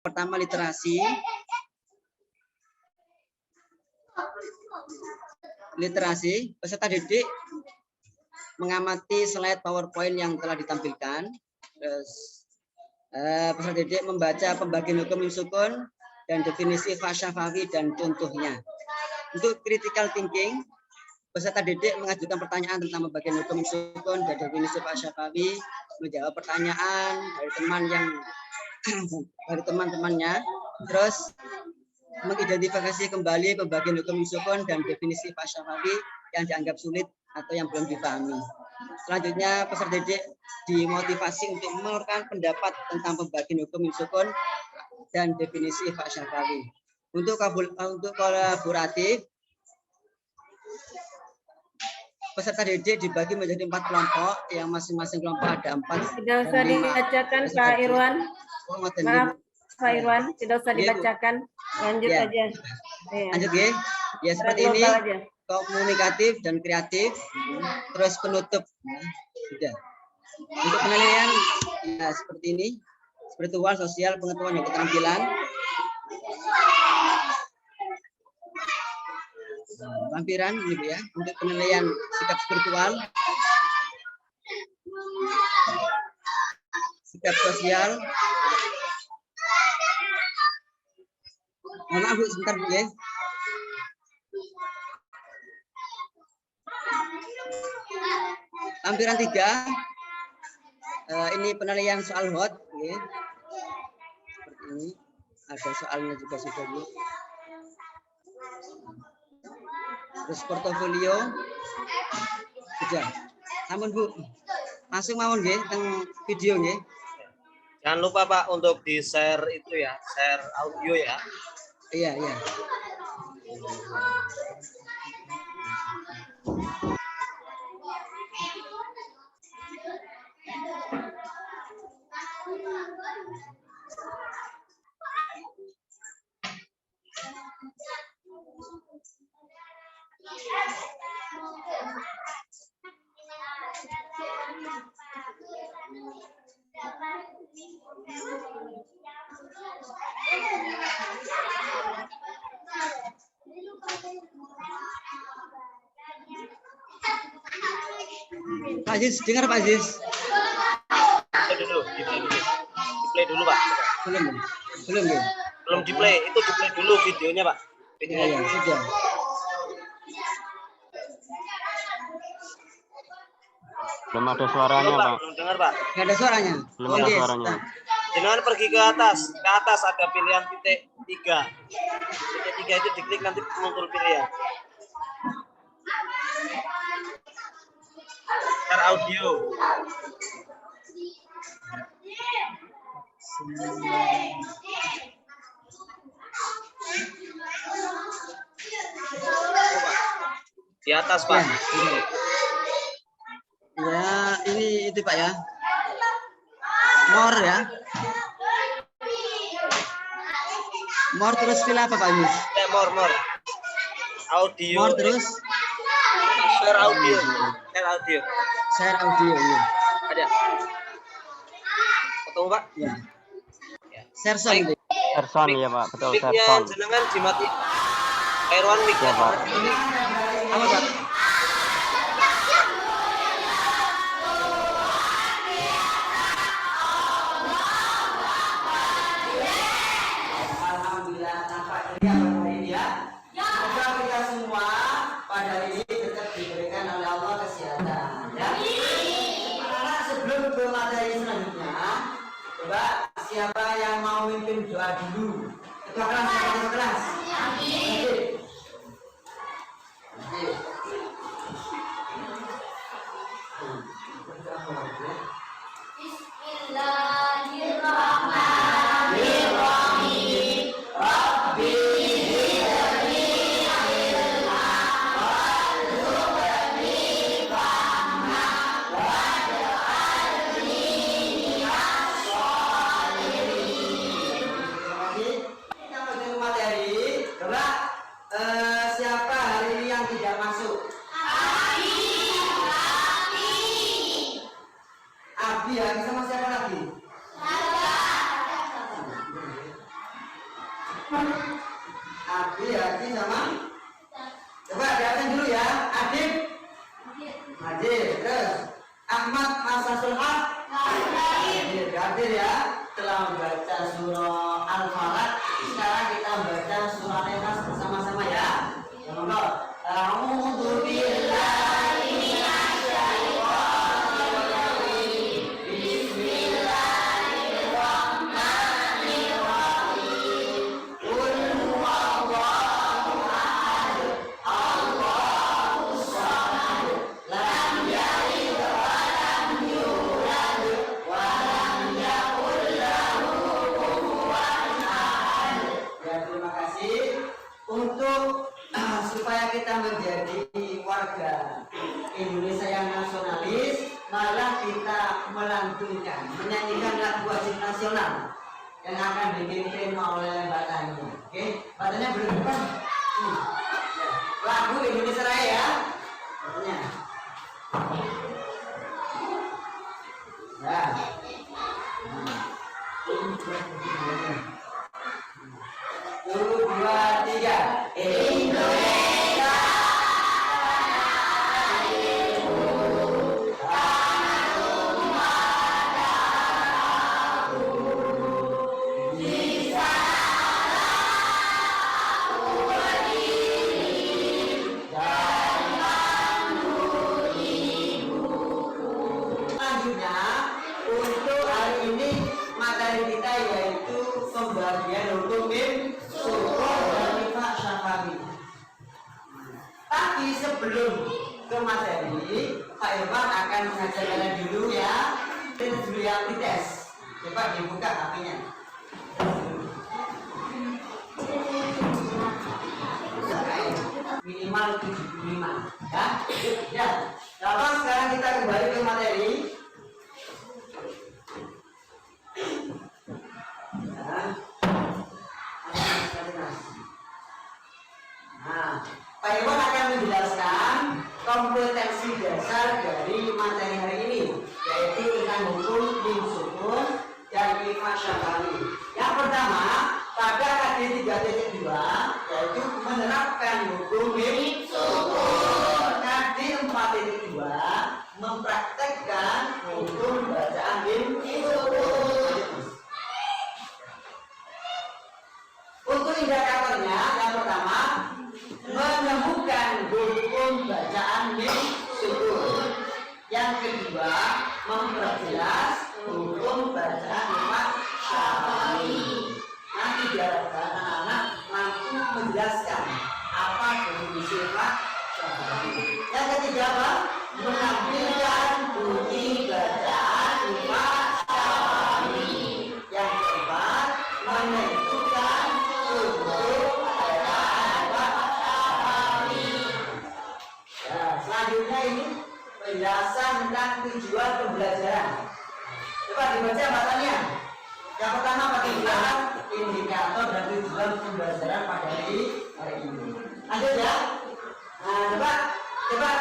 Pertama literasi. Literasi, peserta didik mengamati slide PowerPoint yang telah ditampilkan. Terus peserta didik membaca pembagian hukum sukun dan definisi falsafawi dan contohnya. Untuk critical thinking, peserta didik mengajukan pertanyaan tentang pembagian hukum sukun dan definisi falsafawi, menjawab pertanyaan dari teman-temannya, terus mengidentifikasi kembali pembagian hukum sukun dan definisi falsafawi yang dianggap sulit atau yang belum dipahami. Selanjutnya, peserta didik dimotivasi untuk mengeluarkan pendapat tentang pembagian hukum sukun dan definisi falsafawi. Untuk kolaboratif, peserta didik dibagi menjadi 4 kelompok, yang masing-masing kelompok ada 4. Tidak usah dibacakan, Pak Irwan. Maaf, Pak Irwan, tidak usah dibacakan. Lanjut ya. aja. Lanjut ya. Ya seperti ini. Aja. Komunikatif dan kreatif. Terus penutup. Nah, sudah. Untuk penilaian ya seperti ini. Spiritual, sosial, pengetahuan dan keterampilan. Lampiran ini ya. Untuk penilaian sikap spiritual. Sikap sosial. Maaf Bu, sebentar Bu ya. Lampiran 3. Ini penilaian soal hot ya. Seperti ini. Ada soalnya juga sudah Bu. Terus portofolio. Sudah. Sampun Bu. Langsung mawon nggih teng video nggih. Jangan lupa Pak untuk di-share itu ya, share audio ya. Iya, iya. Pak Aziz, dengar Pak Aziz. Di-play dulu Pak. Belum ya? Belum di-play, itu di-play dulu videonya Pak. Iya, ya, sudah. Belum ada suaranya Pak. Belum dengar Pak. Nggak ada suaranya. Belum ada suaranya. Jangan pergi ke atas ada pilihan titik 3. Titik 3 itu diklik nanti muncul pilihan. Share audio. Di atas Pak. Ya, ini itu Pak ya. More ya. More terus pilih apa Pak Aziz? More. Audio. More terus. Share audio. Share audio. Share audio ya. Ada. Ketemu Pak? Ya. Share sound. Share sound ya Pak, betul share Mic-nya sound. jenengan dimati. Irwan mic-nya. Ya Pak. Apa Pak? Alhamdulillah nampak ceria pada ini ya. Semoga kita semua pada ini tetap diberikan oleh Allah kesehatan ya. Anak-anak sebelum ke materi selanjutnya, coba siapa yang mau mimpin doa dulu? Ketua kelas, ketua kelas. Bismillahirrahmanirrahim. Rabbi zidni ilma warzuqni fahma waj'alni minas sholihin. Kita masuk materi. Coba Adi, Adi sama. Coba diabsen dulu ya. Adib. Hadir. Terus Ahmad Hasasul Haq. Hadir ya. Telah membaca surah Al-Falaq. Sekarang kita baca surah An-Nas bersama-sama ya. Ya monggo. A'udzu billahi minasyaitonir rajim. Bismillahirrahmanirrahim. Qul huwallahu ahad. Allahus samad. Lam yalid wa lam yulad wa lam yakul lahu kufuwan ahad. Ya, terima kasih. Untuk supaya kita menjadi warga Indonesia yang nasionalis, malah kita melantunkan, menyanyikan lagu wajib nasional yang akan dipimpin oleh Mbak Tani. Oke, Mbak Tani belum depan. Lagu Indonesia Raya ya. Katanya. Ya. 1, 2, 3. Indonesia selanjutnya untuk hari ini materi kita yaitu pembagian hukum syukur dan nifak syafawi. Tapi sebelum ke materi, Pak Irfan akan mengajar kalian dulu ya reality test. Coba dibuka HP-nya. Minimal 75 ya. Ya. Nah, sekarang kita kembali ke materi. Nah, Pak Iwan akan menjelaskan kompetensi dasar dari materi hari ini, yaitu tentang hukum min sukun dan nifak syafawi. Yang pertama, pada KD 3.2 yaitu menerapkan hukum min sukun. KD 4.2 mempraktekkan hukum bacaan min sukun. Untuk indikatornya, yang pertama menemukan hukum bacaan min sukun. Yang kedua, memperjelas hukum bacaan nifak syafawi. Nanti diharapkan anak-anak mampu menjelaskan apa definisi nifak syafawi. Yang ketiga, apa? Menampilkan bunyi bacaan nifak syafawi. Yang keempat, menentukan hukum bacaan nifak syafawi. Ya, selanjutnya ini penjelasan tentang tujuan pembelajaran. Coba dibaca bahasannya. Yang pertama, bagaimana indikator dan tujuan pembelajaran pada hari ini. Lanjut ya. Nah, coba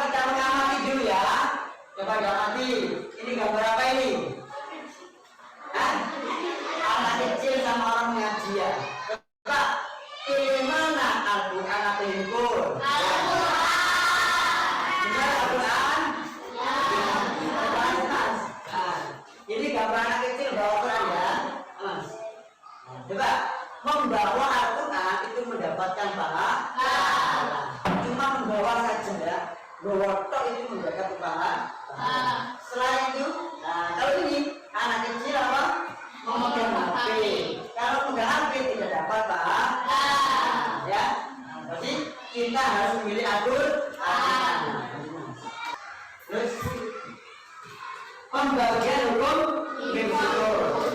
kita mengamati dulu ya. Coba amati. Ini gambar apa ini? Hah? Anak kecil sama orang mengaji ya. Coba pilih mana Al-Quran atau Al-Quran? Ini gambar anak kecil bawa Quran ya. Coba membawa Al-Quran itu mendapatkan pahala. Cuma membawa saja ya. Bawa tok itu mendapatkan pahala. Selain itu, nah kalau ini anak kecil apa? Memegang HP. Kalau memegang HP tidak dapat pahala. Ya. Berarti kita harus memilih Al-Quran. Terus pembagian hukum min sukun.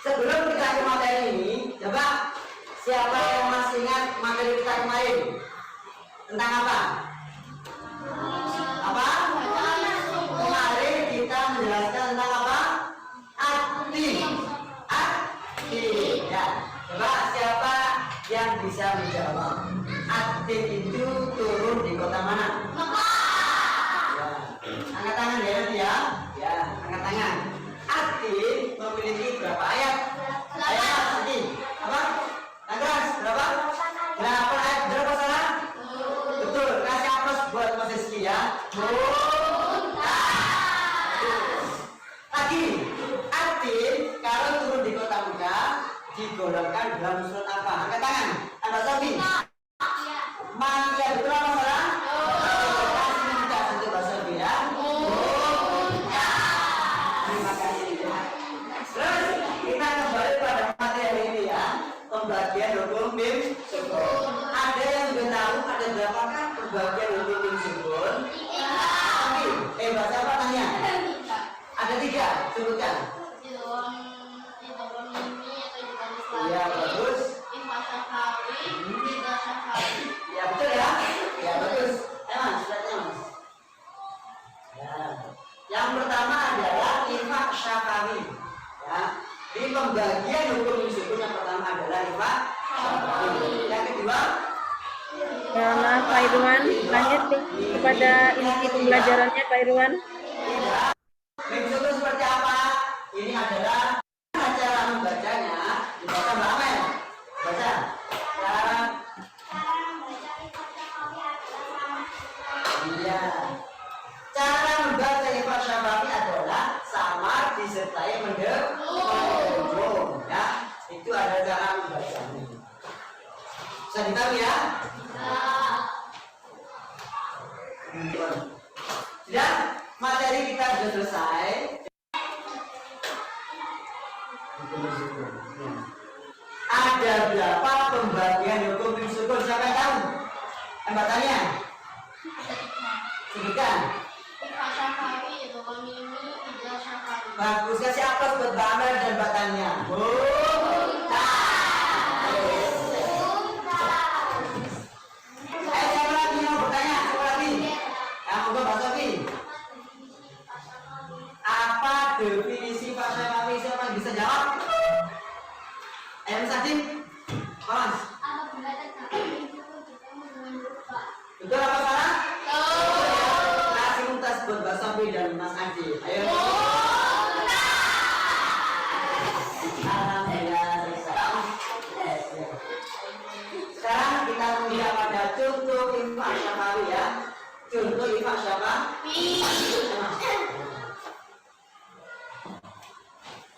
Sebelum kita ke materi ini, coba siapa yang masih ingat materi kita kemarin? Tentang apa? Apa? Kemarin kita menjelaskan tentang apa? Aktif. Aktif. Ya. Coba siapa yang bisa menjawab? Aktif itu turun di kota mana? Angkat tangan ya nanti ya. Ya, angkat tangan. Aktif memiliki berapa ayat? Ayat digolongkan dalam surat apa? Angkat tangan. Anda Sofi. Man, ya betul apa salah? Tidak untuk bahasa Sofi ya. Terima kasih. Terus kita kembali pada materi ini ya. Pembagian hukum mim sukun. Ada yang sudah tahu ada berapakah pembagian hukum mim sukun? Bahasa apa tanya? Ada 3, sebutkan. Ya bagus. Ya betul ya. Ya bagus. Mas, suratnya mas. Ya. Yang pertama adalah infak syafawi. Ya. Di pembagian hukum sukun yang pertama adalah infak syafawi. Yang kedua. Ya, maaf Pak Irwan, lanjut kepada inti pembelajarannya Pak Irwan. Maksudnya seperti apa? Ini adalah cara membacanya. Dibaca Mbak Amel. Baca. Iya. Cara membaca infak syafawi adalah samar disertai mendengkung. Ya, itu ada cara membacanya. Bisa ditahu ya? Sudah, materi kita sudah selesai. Ada berapa pembagian hukum mim sukun? Siapa yang tahu? Mbak tanya. Sebutkan. Bagus, kasih aplaus buat Mbak Amel dan Mbak Tanya. Siapa lagi yang mau bertanya? Siapa lagi? Yang mau Mbak Sofi? Apa definisi Pak Syafawi? Siapa yang bisa jawab? Ayo Sadim, Mas. Betul apa salah? Kasih muntas buat Mbak Sofi dan Mas Adi. Ayo. Sekarang kita melihat pada contoh infak syafawi ya. Contoh infak syafawi.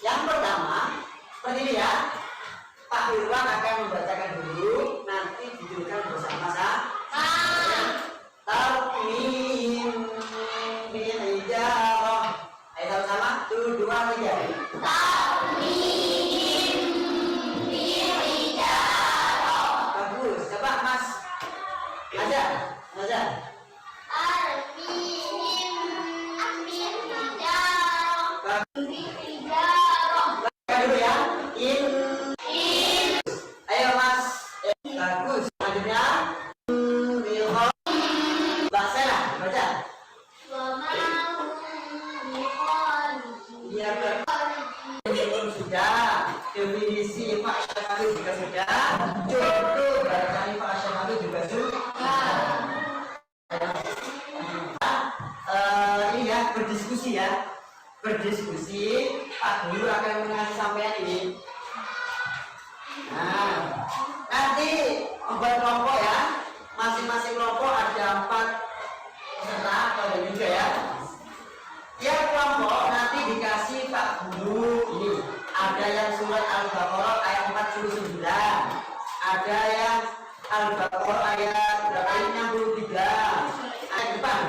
Yang pertama, seperti ini ya. Pak Irwan akan membacakan dulu, nanti didudukkan bersama-sama. Tarmim min hijarah. Ayo sama-sama, 1, 2, 3. Bagus, coba Mas. Ajar. Dulu ya. Ayo Mas. Bagus. Selanjutnya Mbak Sela, baca. Iya betul. Sudah. Definisi Pak Syafawi juga sudah. Contoh bacaan Pak Syafawi juga sudah. Ini ya berdiskusi ya. Berdiskusi, Pak Guru akan mengasih sampean ini. Nah, nanti membuat kelompok ya. Masing-masing kelompok ada 4 peserta atau ada juga ya. Tiap kelompok nanti dikasih Pak Guru ini. Ada yang surat Al-Baqarah ayat 49. Ada yang Al-Baqarah ayat berapa ini? 63. Ayat depan.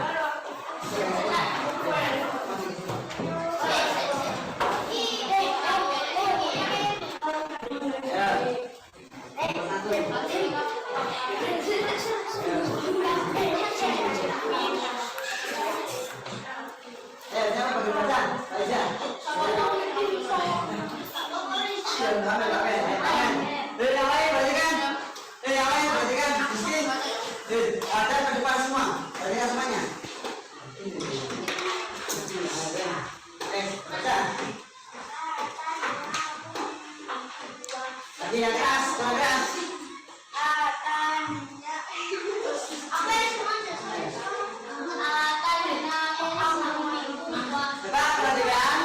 Ada ke depan semua, perhatikan semuanya. Baca. Lagi yang keras, keras. Coba perhatikan.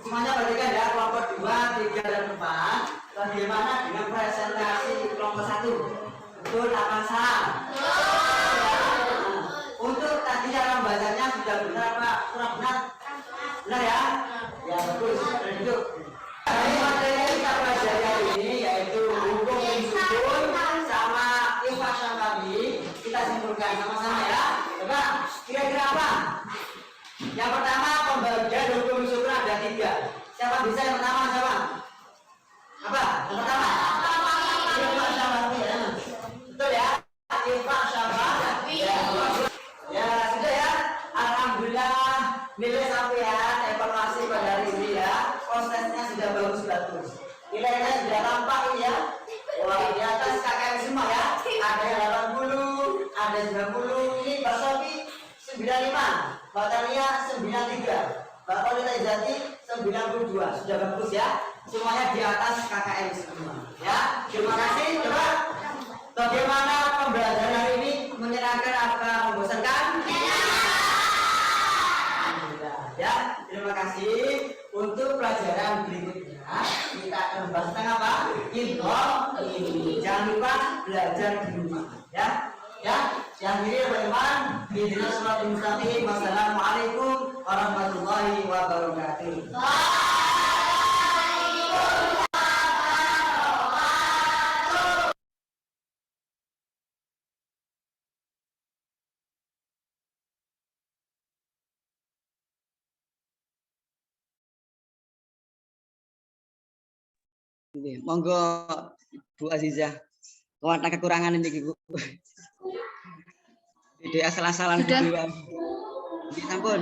Semuanya perhatikan ya, kelompok 2, 3, dan 4. Bagaimana dengan presentasi kelompok 1? Betul apa salah? Untuk tadi cara membacanya sudah benar apa? Kurang benar? Benar ya? Ya bagus. Duduk. Ini materi kita yang pertama siapa? Apa? Yang pertama? Infak Syafaqi ya. Betul ya? Infak Syafaqi. Ya, sudah ya. Alhamdulillah nilai sampean evaluasi pada hari ini ya. Prosesnya sudah bagus. Nilainya sudah tampak ini ya. Wah, di atas KKM semua ya. Ada yang 80, ada 90. Ini Mbak Sofi 95, Mbak Tania 93, Mbak Polita Izati 92. Sudah bagus ya. Semuanya di atas KKM semua. Ya, terima kasih. Coba bagaimana pembelajaran hari ini? Menyenangkan apa membosankan? Ya, terima kasih. Untuk pelajaran berikutnya kita akan membahas tentang apa? Ini. Jangan lupa belajar di rumah. Ya, yang ini Pak Ihdinas Shiratal Mustaqim. Wassalamualaikum warahmatullahi wabarakatuh. Monggo Bu Azizah. Kuatna kekurangan ini Bu. Tidak asal-asalan Sudah. Bu. Sampun.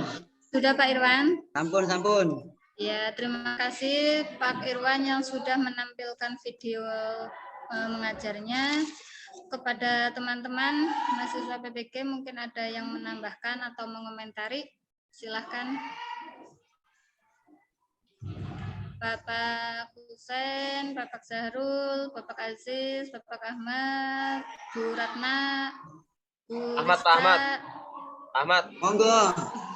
Sudah Pak Irwan? Sampun. Ya, terima kasih Pak Irwan yang sudah menampilkan video mengajarnya. Kepada teman-teman mahasiswa PPG mungkin ada yang menambahkan atau mengomentari. Silahkan. Bapak Husein, Bapak Zahrul, Bapak Aziz, Bapak Ahmad, Bu Ratna, Bu Ahmad, Rizka. Ahmad.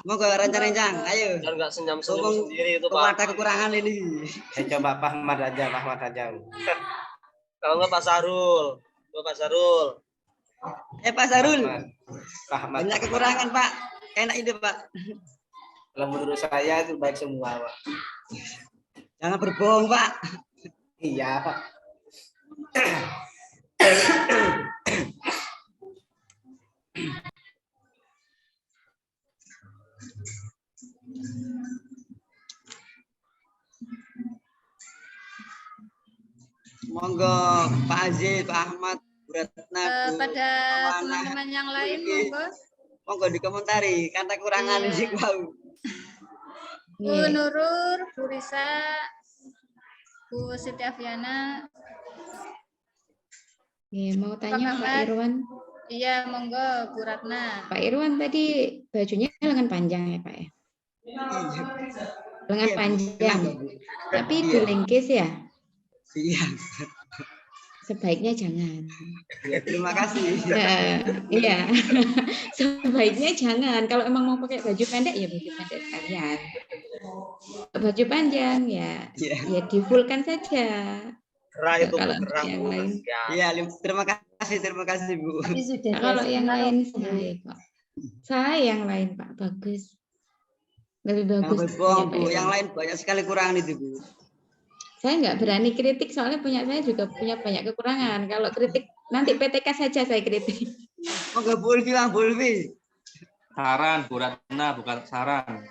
Monggo rencang-rencang. Ayo. Biar nggak senyum-senyum sendiri itu Pak. Kuatna kekurangan ini. Coba Pak Ahmad aja. Kalau nggak Pak Sarul. Pak Sarul. Pak Sarul. Pak Ahmad. Banyak kekurangan Pak. Enak ide Pak. Kalau menurut saya itu baik semua Pak. Jangan berbohong Pak. Iya Pak. Monggo Pak Aziz, Pak Ahmad, Bu Ratna, Bu Pada Mawana. teman-teman yang lain, Oke. monggo. Dikomentari kata kekurangan Iya. sih mau. Bu Nurur, Bu Risa, Bu Siti Afiana. Mau tanya Pak Pak Ahmad. Irwan. Iya, monggo Bu Ratna. Pak Irwan tadi bajunya lengan panjang ya Pak ya? Lengan Iya, Bu. panjang. Kenapa, Bu? Tapi Iya. dilengkis ya? Iya. Sebaiknya jangan. Ya, terima kasih. Nah, iya. Sebaiknya jangan. Kalau emang mau pakai baju pendek ya baju pendek sekalian. Baju panjang ya, Iya. ya di fullkan saja. Gerah itu Kalau gerah. yang lain. Ya. Iya, terima kasih Bu. Kalau yang lain saya kok. Saya yang lain Pak bagus. Lebih Jangan bagus. berbohong Pak Bu. Irwan. Yang lain banyak sekali kurangan itu Bu. Saya nggak berani kritik soalnya saya juga punya banyak kekurangan. Kalau kritik nanti PTK saja saya kritik. Monggo Bu Ulfi, Bang Bu Ulfi. Saran, Bu Ratna, bukan saran.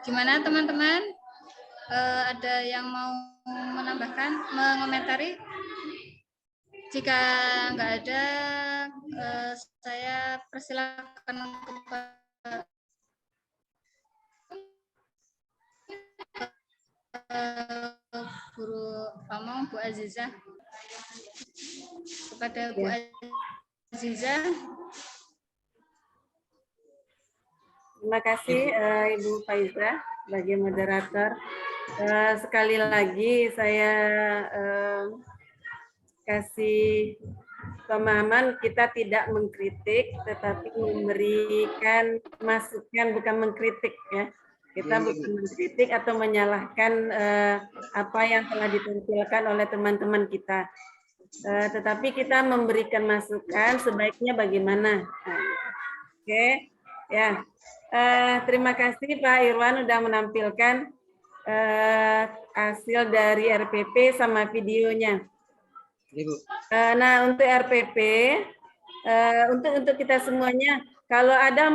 Gimana teman-teman? Ada yang mau menambahkan, mengomentari? Jika nggak ada, saya persilakan kepada Guru Pamong, Bu Azizah. Kepada Bu Azizah. Terima kasih Ibu Faiza sebagai moderator. Sekali lagi saya kasih pemahaman, kita tidak mengkritik tetapi memberikan masukan, bukan mengkritik ya. Kita bukan mengkritik atau menyalahkan apa yang telah ditampilkan oleh teman-teman kita. Tetapi kita memberikan masukan sebaiknya bagaimana. Nah, oke, ya. Terima kasih Pak Irwan sudah menampilkan hasil dari RPP sama videonya. Nah, untuk RPP untuk kita semuanya, kalau ada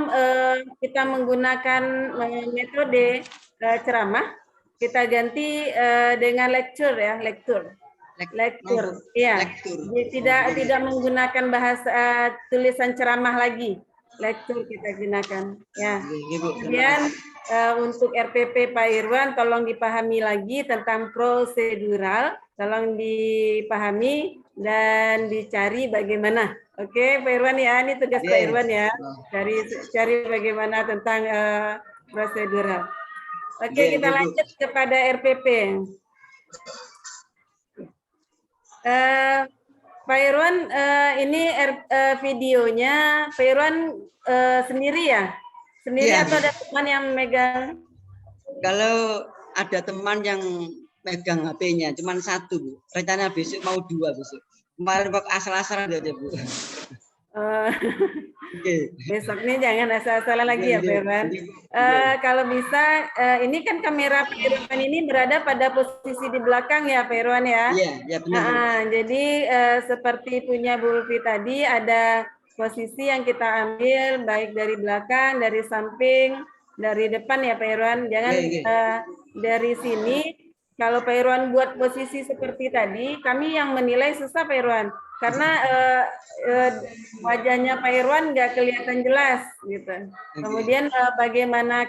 kita menggunakan metode ceramah, kita ganti dengan lecture ya, lecture. Iya. Tidak menggunakan bahasa tulisan ceramah lagi. Lecture kita gunakan. Ya. Kemudian untuk RPP Pak Irwan, tolong dipahami lagi tentang prosedural, tolong dipahami dan dicari bagaimana. Oke, Pak Irwan ya, ini tugas Pak Irwan ya. Cari bagaimana tentang prosedural. Oke, kita lanjut kepada RPP. Pak Irwan, ini videonya Pak Irwan sendiri ya? Sendiri atau ada teman yang megang? Kalau ada teman yang megang HP-nya, cuma satu, Bu. Rencana besok mau 2 besok. Kemarin kok asal-asalan aja, Bu. Besok nih jangan asal-asalan lagi ya, Pak Irwan. Kalau bisa, ini kan kamera Pak Irwan ini berada pada posisi di belakang ya, Pak Irwan ya. Iya, benar. Jadi seperti punya Bu Ulfi tadi, ada posisi yang kita ambil baik dari belakang, dari samping, dari depan ya Pak Irwan. Jangan dari sini. Kalau Pak Irwan buat posisi seperti tadi, kami yang menilai susah Pak Irwan. Karena wajahnya Pak Irwan nggak kelihatan jelas gitu. Kemudian bagaimana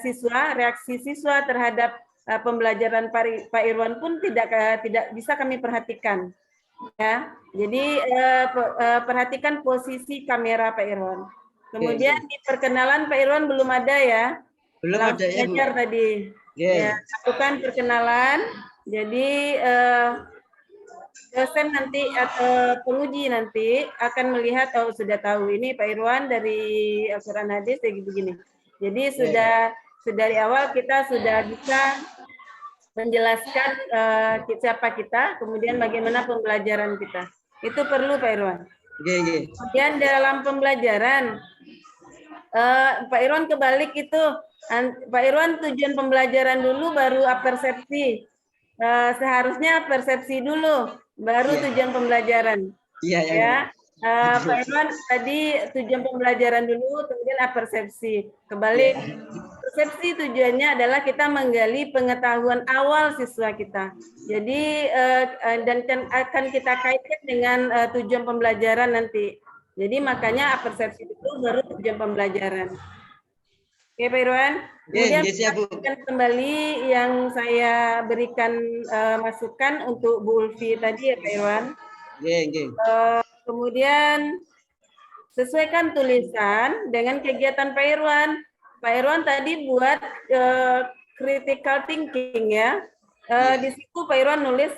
siswa, reaksi siswa terhadap pembelajaran Pak Irwan pun tidak bisa kami perhatikan. Ya, jadi perhatikan posisi kamera Pak Irwan. Kemudian di perkenalan Pak Irwan belum ada ya. Belum ada ya, Bu. Tadi. Ya, lakukan perkenalan. Jadi dosen nanti atau penguji nanti akan melihat, oh sudah tahu ini Pak Irwan dari Al-Quran Hadis kayak begini. Jadi sudah dari awal kita sudah bisa menjelaskan siapa kita, kemudian bagaimana pembelajaran kita. Itu perlu Pak Irwan. Kemudian dalam pembelajaran, Pak Irwan kebalik itu, Pak Irwan tujuan pembelajaran dulu baru persepsi. Seharusnya persepsi dulu, baru tujuan pembelajaran. Ya. Pak Irwan tadi tujuan pembelajaran dulu, kemudian persepsi. Kebalik. Persepsi tujuannya adalah kita menggali pengetahuan awal siswa kita. Jadi dan akan kita kaitkan dengan tujuan pembelajaran nanti. Jadi makanya persepsi itu baru tujuan pembelajaran. Oke Pak Irwan. Kemudian kembali yang saya berikan masukan untuk Bu Ulfi tadi ya Pak Irwan. Kemudian sesuaikan tulisan dengan kegiatan Pak Irwan. Pak Irwan tadi buat critical thinking ya. Di situ Pak Irwan nulis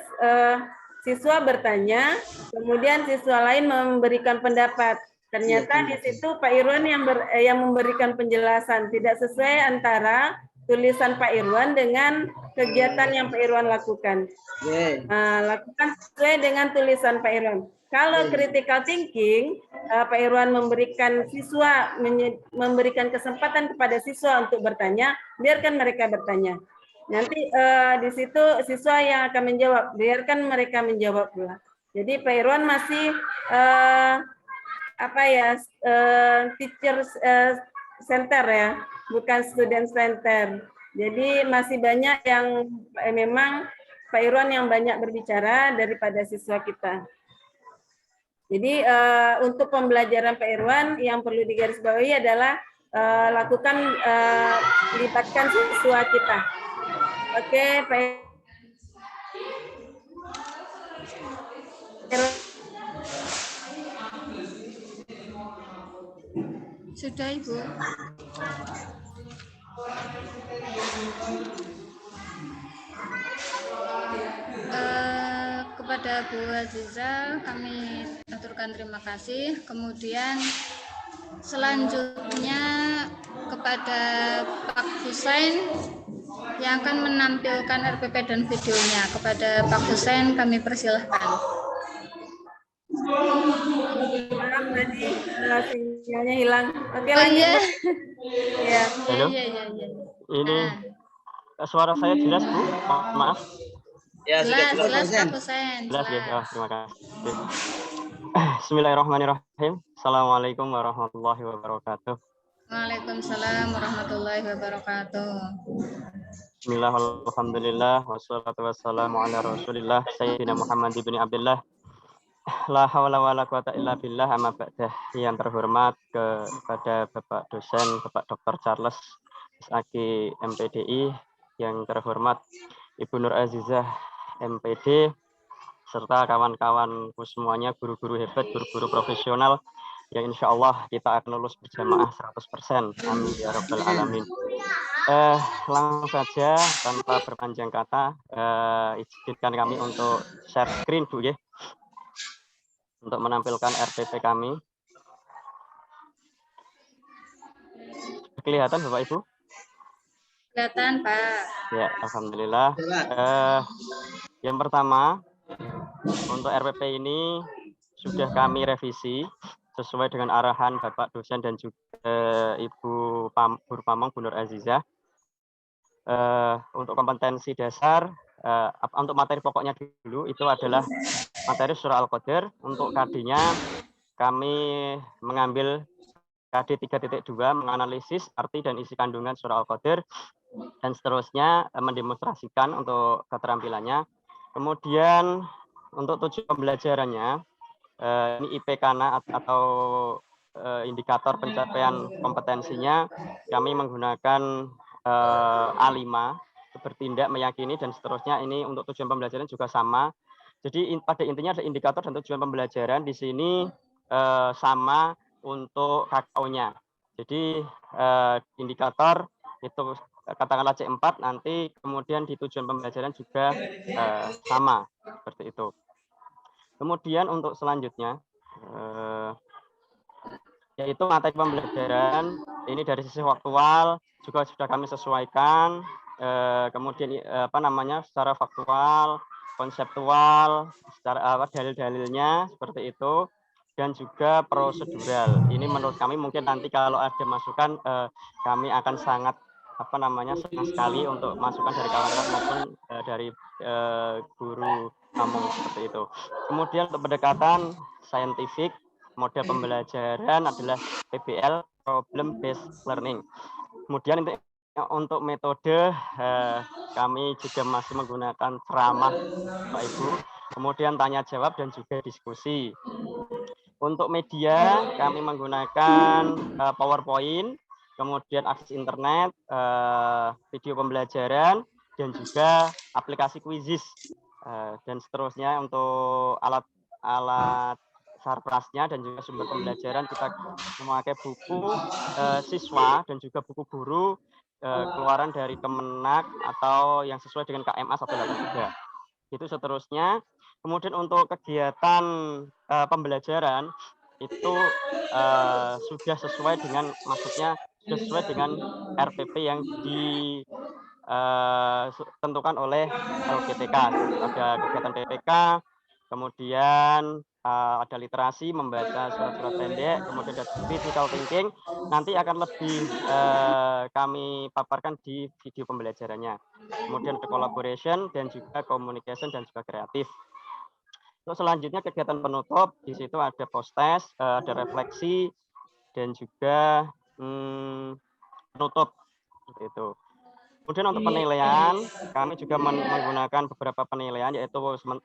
siswa bertanya, kemudian siswa lain memberikan pendapat. Ternyata di situ Pak Irwan yang memberikan penjelasan, tidak sesuai antara tulisan Pak Irwan dengan kegiatan yang Pak Irwan lakukan. Lakukan sesuai dengan tulisan Pak Irwan. Kalau critical thinking, Pak Irwan memberikan memberikan kesempatan kepada siswa untuk bertanya, biarkan mereka bertanya. Nanti di situ siswa yang akan menjawab, biarkan mereka menjawab pula. Jadi Pak Irwan masih teacher center ya, bukan student center. Jadi masih banyak yang memang Pak Irwan yang banyak berbicara daripada siswa kita. Jadi untuk pembelajaran Pak Irwan yang perlu digarisbawahi adalah libatkan siswa kita. Oke, Pak Irwan. Sudah Ibu. Kepada Bu Aziza kami aturkan terima kasih. Kemudian selanjutnya kepada Pak Husain yang akan menampilkan RPP dan videonya. Kepada Pak Husain kami persilahkan. Tadi sinyalnya hilang. Oke, iya. Ya. Halo. Iya. Ini suara saya jelas Bu? Maaf. Ya, jelas Pak Husain. Jelas ya. Oh, terima kasih. Bismillahirrahmanirrahim. Assalamualaikum warahmatullahi wabarakatuh. Waalaikumsalam warahmatullahi wabarakatuh. Bismillah, alhamdulillah, wassalatu wassalamu ala rasulillah, Sayyidina Muhammad ibn Abdullah. La hawla wa la quwata illa billah, amma ba'dah. Yang terhormat kepada Bapak dosen, Bapak Dr. Charles SAG MPDI, yang terhormat Ibu Nur Azizah MPD, serta kawan-kawanku semuanya, guru-guru hebat, guru-guru profesional, yang insya Allah kita akan lulus berjamaah 100%. Amin ya rabbal alamin. Langsung saja tanpa berpanjang kata, izinkan kami untuk share screen Bu ya, untuk menampilkan RPP kami. Kelihatan Bapak Ibu? Kelihatan Pak. Ya, alhamdulillah. Yang pertama, untuk RPP ini sudah kami revisi sesuai dengan arahan Bapak dosen dan juga Ibu Guru Pamong Bu Nur Azizah. Untuk kompetensi dasar, untuk materi pokoknya dulu itu adalah materi surah Al-Qadar. Untuk KD-nya kami mengambil KD 3.2, menganalisis arti dan isi kandungan surah Al-Qadar, dan seterusnya mendemonstrasikan untuk keterampilannya. Kemudian untuk tujuan pembelajarannya, ini IPK-na atau indikator pencapaian kompetensinya, kami menggunakan A5, bertindak, meyakini, dan seterusnya. Ini untuk tujuan pembelajaran juga sama. Jadi pada intinya ada indikator dan tujuan pembelajaran di sini sama untuk KKO-nya. Jadi indikator itu katakanlah C4, nanti kemudian di tujuan pembelajaran juga sama seperti itu. Kemudian untuk selanjutnya yaitu materi pembelajaran, ini dari sisi faktual juga sudah kami sesuaikan, kemudian secara faktual, konseptual, secara dalil-dalilnya seperti itu, dan juga prosedural. Ini menurut kami mungkin nanti kalau ada masukan, kami akan sangat senang sekali untuk masukan dari kawan-kawan maupun dari guru Pamong seperti itu. Kemudian untuk pendekatan saintifik, model pembelajaran adalah PBL, Problem Based Learning. Kemudian untuk metode kami juga masih menggunakan ceramah Pak Ibu, kemudian tanya jawab dan juga diskusi. Untuk media kami menggunakan PowerPoint, kemudian akses internet, video pembelajaran, dan juga aplikasi Quizizz, dan seterusnya. Untuk alat sarprasnya dan juga sumber pembelajaran, kita memakai buku siswa dan juga buku guru keluaran dari Kemenak atau yang sesuai dengan KMA 183. Itu seterusnya. Kemudian untuk kegiatan pembelajaran itu sudah sesuai dengan, maksudnya sudah sesuai dengan RPP yang ditentukan oleh LPTK. Ada kegiatan PPK, kemudian ada literasi, membaca surat-surat pendek, kemudian ada critical thinking. Nanti akan lebih kami paparkan di video pembelajarannya. Kemudian ada collaboration dan juga communication dan juga kreatif. Untuk selanjutnya kegiatan penutup, di situ ada post test, ada refleksi, dan juga penutup itu. Kemudian untuk penilaian, kami juga menggunakan beberapa penilaian, yaitu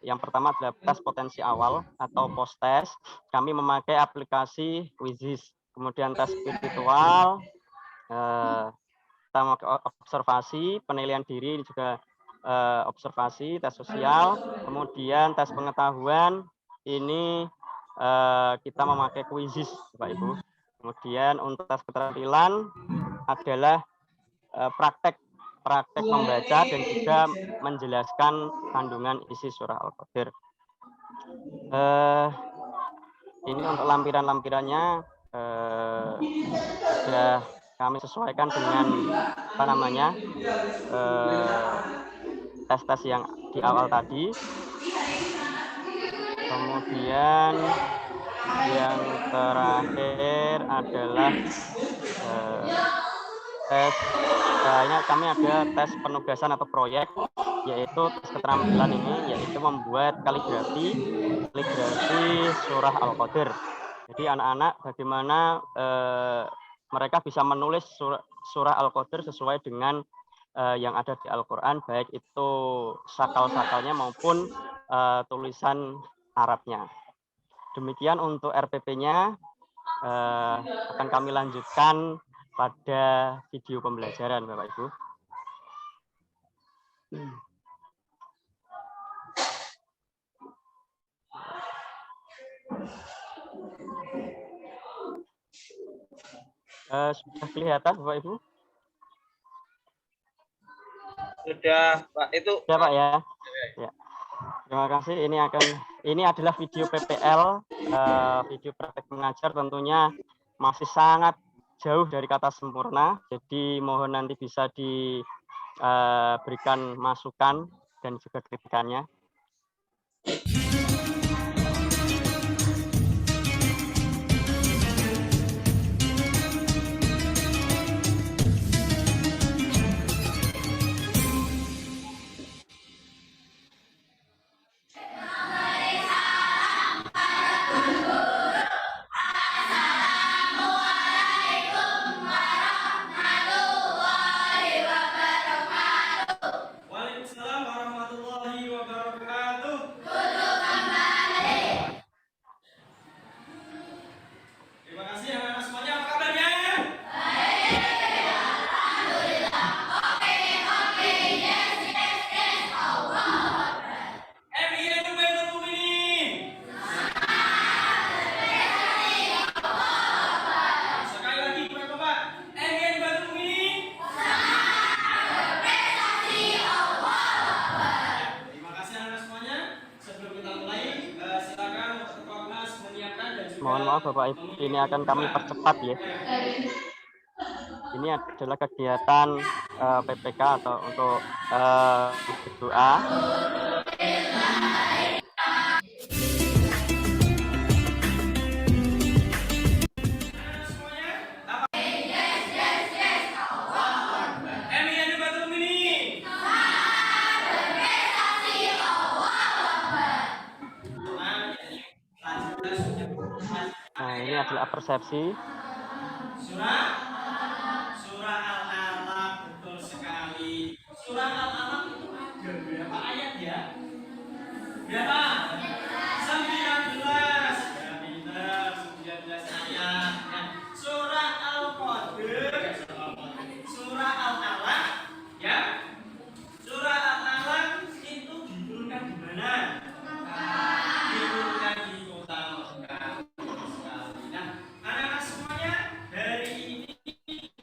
yang pertama adalah tes potensi awal atau post test. Kami memakai aplikasi Quizizz. Kemudian tes spiritual, kita memakai observasi, penilaian diri juga observasi, tes sosial. Kemudian tes pengetahuan, ini kita memakai Quizizz, Bapak Ibu. Kemudian untuk tes keterampilan adalah praktek membaca dan juga menjelaskan kandungan isi surah Al-Qadar. Ini untuk lampiran-lampirannya sudah kami sesuaikan dengan tes-tes yang di awal tadi. Kemudian yang terakhir adalah tes, kami ada tes penugasan atau proyek. yaitu tes keterampilan ini, yaitu membuat kaligrafi surah Al-Qadr. Jadi anak-anak bagaimana mereka bisa menulis surah Al-Qadr sesuai dengan yang ada di Al-Quran, baik itu sakal-sakalnya maupun tulisan Arabnya. Demikian untuk RPP-nya, akan kami lanjutkan pada video pembelajaran, Bapak Ibu. Sudah kelihatan, Bapak Ibu? Sudah, Pak. Itu. Sudah, Pak ya. Ya. Terima kasih. Ini adalah video PPL, video praktek mengajar, tentunya masih sangat jauh dari kata sempurna. Jadi mohon nanti bisa diberikan masukan dan juga kritikannya. Waalaikumsalam warahmatullahi wabarakatuh. Terima kasih anak-anak semuanya, apa kabarnya? Sekali lagi, Bapak. MIN Baitul Mukminin. Terima kasih anak-anak semuanya. Sebelum kita mulai, silakan untuk Ketua Kelas menyiapkan dan juga Mohon maaf Bapak Ibu, ini akan kami percepat ya. Ini adalah kegiatan PPK atau untuk doa. MIN Baitul Mukminin. Nah, ini adalah persepsi. Surah Al-Alaq, betul sekali. Surah Al-Alaq itu ada berapa ayat ya? Berapa? 19. Ya, pintar, 19 ayat. Nah, surah Al-Qadr, surah Al-Alaq, ya. Surah Al-Alaq itu diturunkan di mana? Diturunkan di kota Mekah. Nah, anak-anak semuanya, dari ini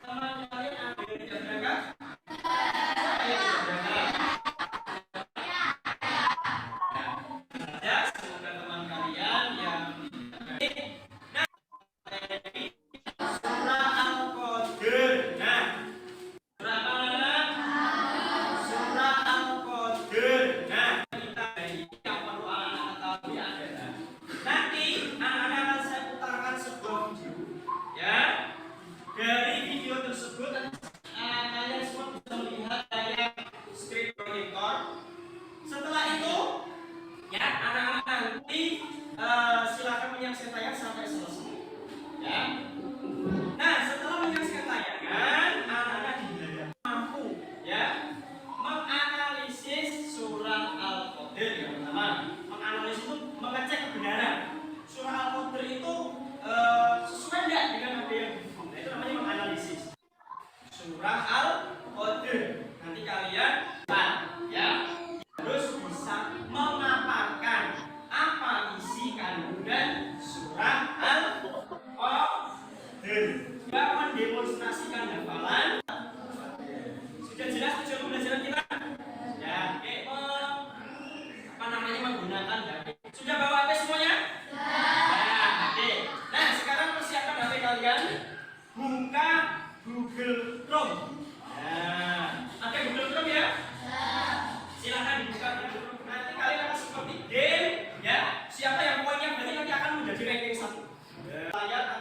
teman kalian ada yang tidak berangkat? Siapa yang tidak berangkat? Ya, semoga teman kalian yang nah, dari surah Al-Qadr. Nah, surah apa? Surah Al-Qadr. Nah, kita dari ini yang perlu anak-anak ketahui adalah nanti anak-anak akan saya putarkan sebuah video, ya. Dari video tersebut kalian semua bisa melihat layar screen projector. Setelah itu, ya, anak-anak nanti silakan menyaksikan tayangan sampai selesai, ya. Nah, setelah menyaksikan tayangan, anak-anak diharapkan mampu, ya, menganalisis surah Al-Qadr. Yang pertama, menganalisis itu mengecek kebenaran surah Al-Qadr itu sesuai enggak dengan apa yang dibuat. Nah, itu namanya menganalisis surah Al-Qadr. Nanti kalian ya harus bisa memaparkan apa isi kandungan surah Al-Qadr, juga mendemonstrasikan hafalan. Sudah jelas tujuan pembelajaran kita? Ya, menggunakan HP. Sudah bawa HP semuanya? Nah, oke. Nah, sekarang persiapkan HP kalian. Buka Google Chrome. Nah, ada Google Chrome ya? Silakan dibuka Google Chrome. Nanti kalian akan seperti game, ya. Siapa yang poinnya berarti nanti akan menjadi ranking 1. Layar atau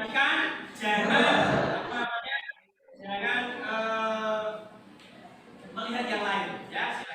perhatikan, jangan apa namanya, jangan melihat yang lain, ya.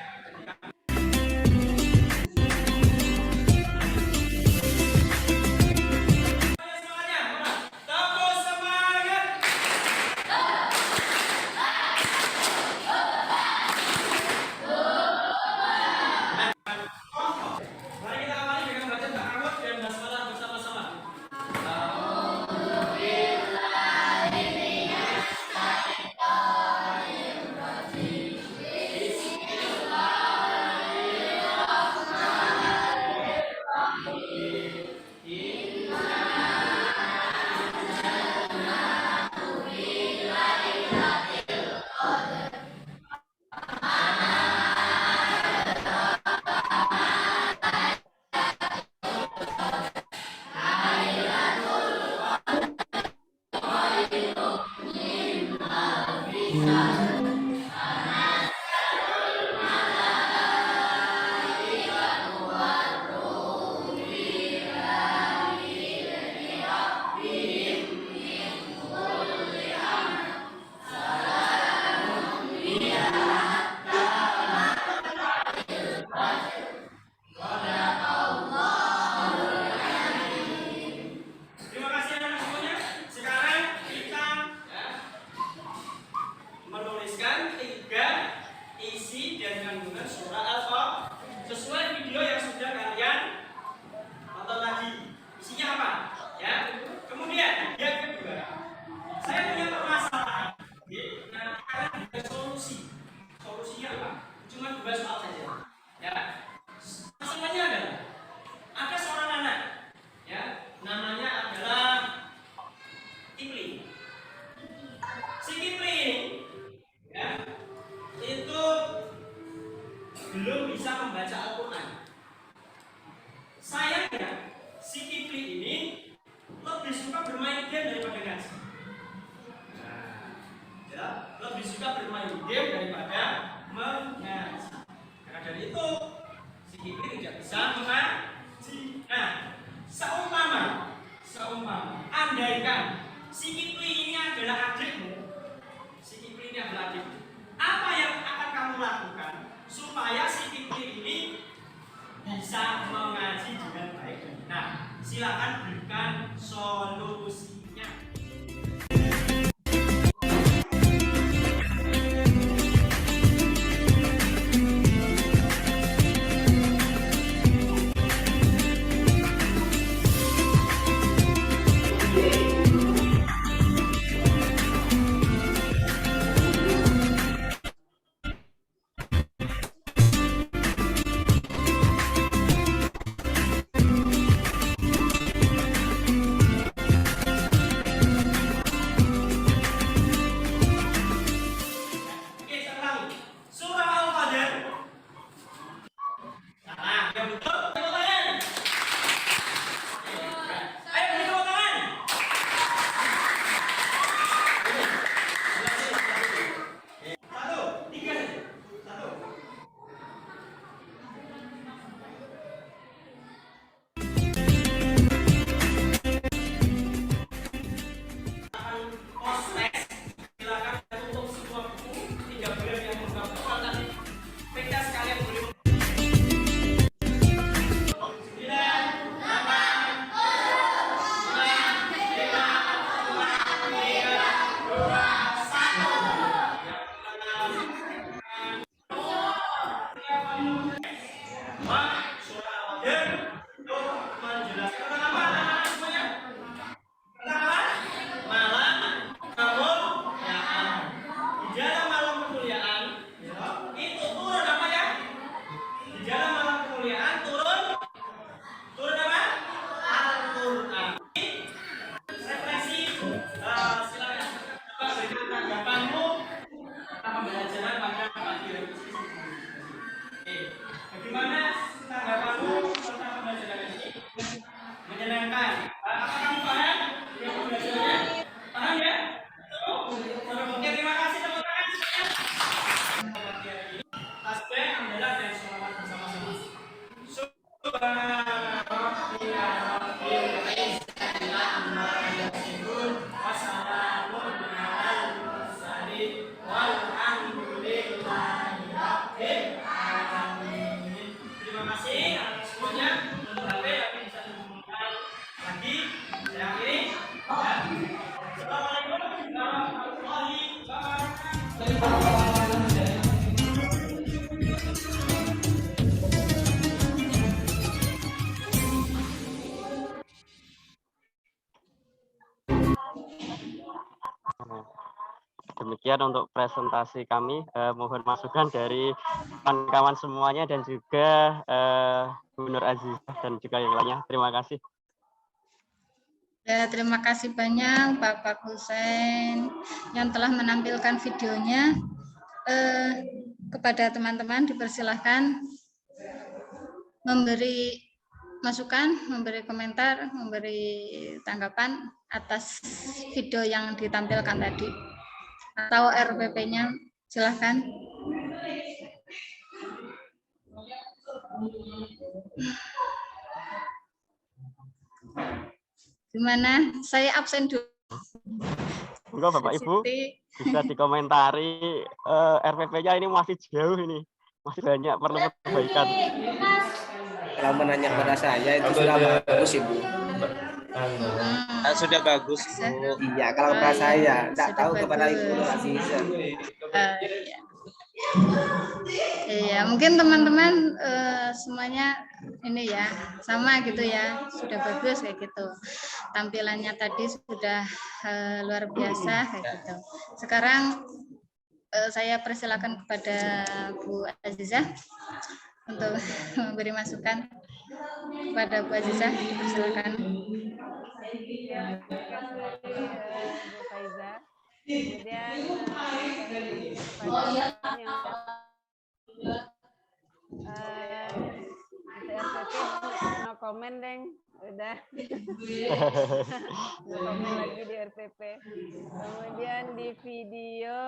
Terima kasih anak-anak semuanya. Sekarang kita menuliskan 3 isi dan kandungan surah Al-Qaf sesuai video yang sudah kalian tonton tadi. Isinya apa? Ya. Kemudian yang kedua, saya punya permasalahan. Nah, kalian ada solusi. Solusinya apa? Cuma 2 soal saja. Ya. Masalahnya adalah ada seorang anak, ya, namanya adalah Kipling. Si Kipling, ya, itu belum bisa membaca Al-Quran. Sayangnya si Kipling ini lebih suka bermain game daripada ngaji. Nah, ya, lebih suka bermain game daripada mengaji. Karena dari itu si Kipling tidak bisa mengaji. Nah, seumpama andaikan si Kipling ini adalah adikmu, apa yang akan kamu lakukan supaya si Kipling ini bisa mengaji dengan baik? Nah, silakan berikan solusinya. Demikian untuk presentasi kami. Mohon masukan dari kawan-kawan semuanya dan juga Bu Nur Azizah dan juga yang lainnya. Terima kasih. Ya, terima kasih banyak Bapak Husein yang telah menampilkan videonya. Kepada teman-teman dipersilahkan memberi masukan, memberi komentar, memberi tanggapan atas video yang ditampilkan tadi. Atau RPP-nya, silahkan. Gimana? Saya absen dulu. Enggak, Bapak Ibu bisa dikomentari. RPP-nya ini masih jauh ini, masih banyak perlu perbaikan. Kalau menanya kepada saya itu sudah bagus Ibu. Sudah bagus. Iya, kalau kepada saya tidak tahu kepada Ibu Azizah. Iya, mungkin teman-teman semuanya ini ya sama gitu ya, sudah bagus kayak gitu. Tampilannya tadi sudah luar biasa kayak gitu. Sekarang saya persilakan kepada Bu Azizah untuk memberi masukan kepada Bu Azizah, persilakan. Bu Faiza. Kemudian RPP no komen deng, udah no komen lagi di RPP. Kemudian di video,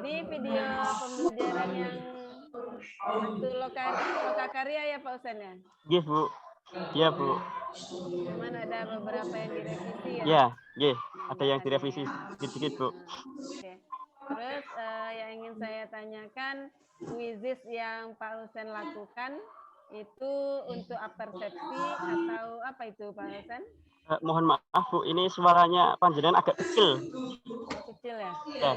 ini video pembelajaran yang waktu lokakarya ya Pak Husein ya? Iya Bu, iya Bu. Cuman ada beberapa yang direvisi ya? Iya, iya. Ada yang direvisi sedikit Bu. Oke. Terus yang ingin saya tanyakan, kuisis yang Pak Husein lakukan itu untuk persepsi atau apa itu Pak Husein? Mohon maaf Bu, ini suaranya panjenengan agak kecil. Kecil ya? Ya.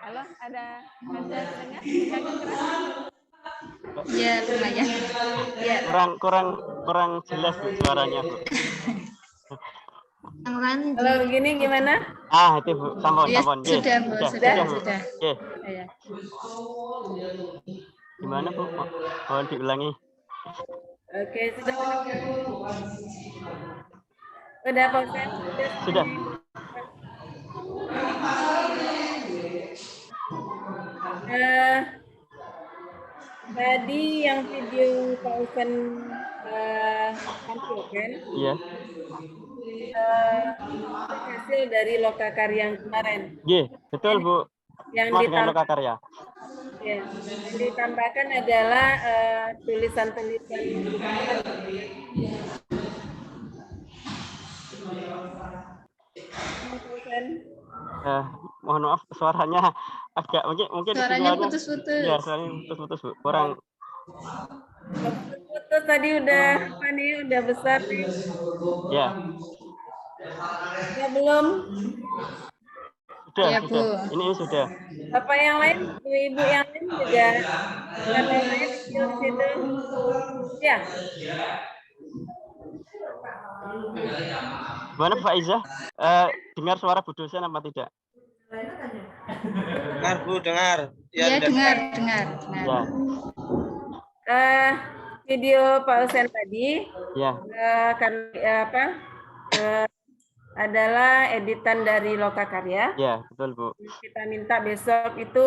Halo, ada dengar? Agak keras? Ya, lumayan. Ya. Kurang jelas Bu suaranya Bu. Kalau begini gimana? Itu Bu, sampun. Ya, sudah Bu, sudah. Ya. Gimana Bu? Mohon diulangi. Oke, sudah. Udah Pak Husein? Sudah. Tadi yang video Pak Husein tampilkan, Iya. hasil dari lokakarya yang kemarin. Iya, betul Bu. Yang lokakarya. Ya, yang ditambahkan adalah tulisan-tulisan. Mohon maaf suaranya agak mungkin suaranya putus-putus. Ya, suaranya putus-putus Bu. Kurang. Putus tadi udah apa nih? Udah besar nih. Ya. Ya belum. Sudah, ya, sudah. Bu. Ini sudah. Bapak yang lain, ibu yang lain juga. Bapak yang lain di situ. Ya. Gimana Pak Iza? Dengar suara Bu dosen apa tidak? Dengar Bu, dengar. Ya, dengar. Ya. Video Pak Husein tadi, ya. Adalah editan dari Lokakarya. Ya, betul Bu. Kita minta besok itu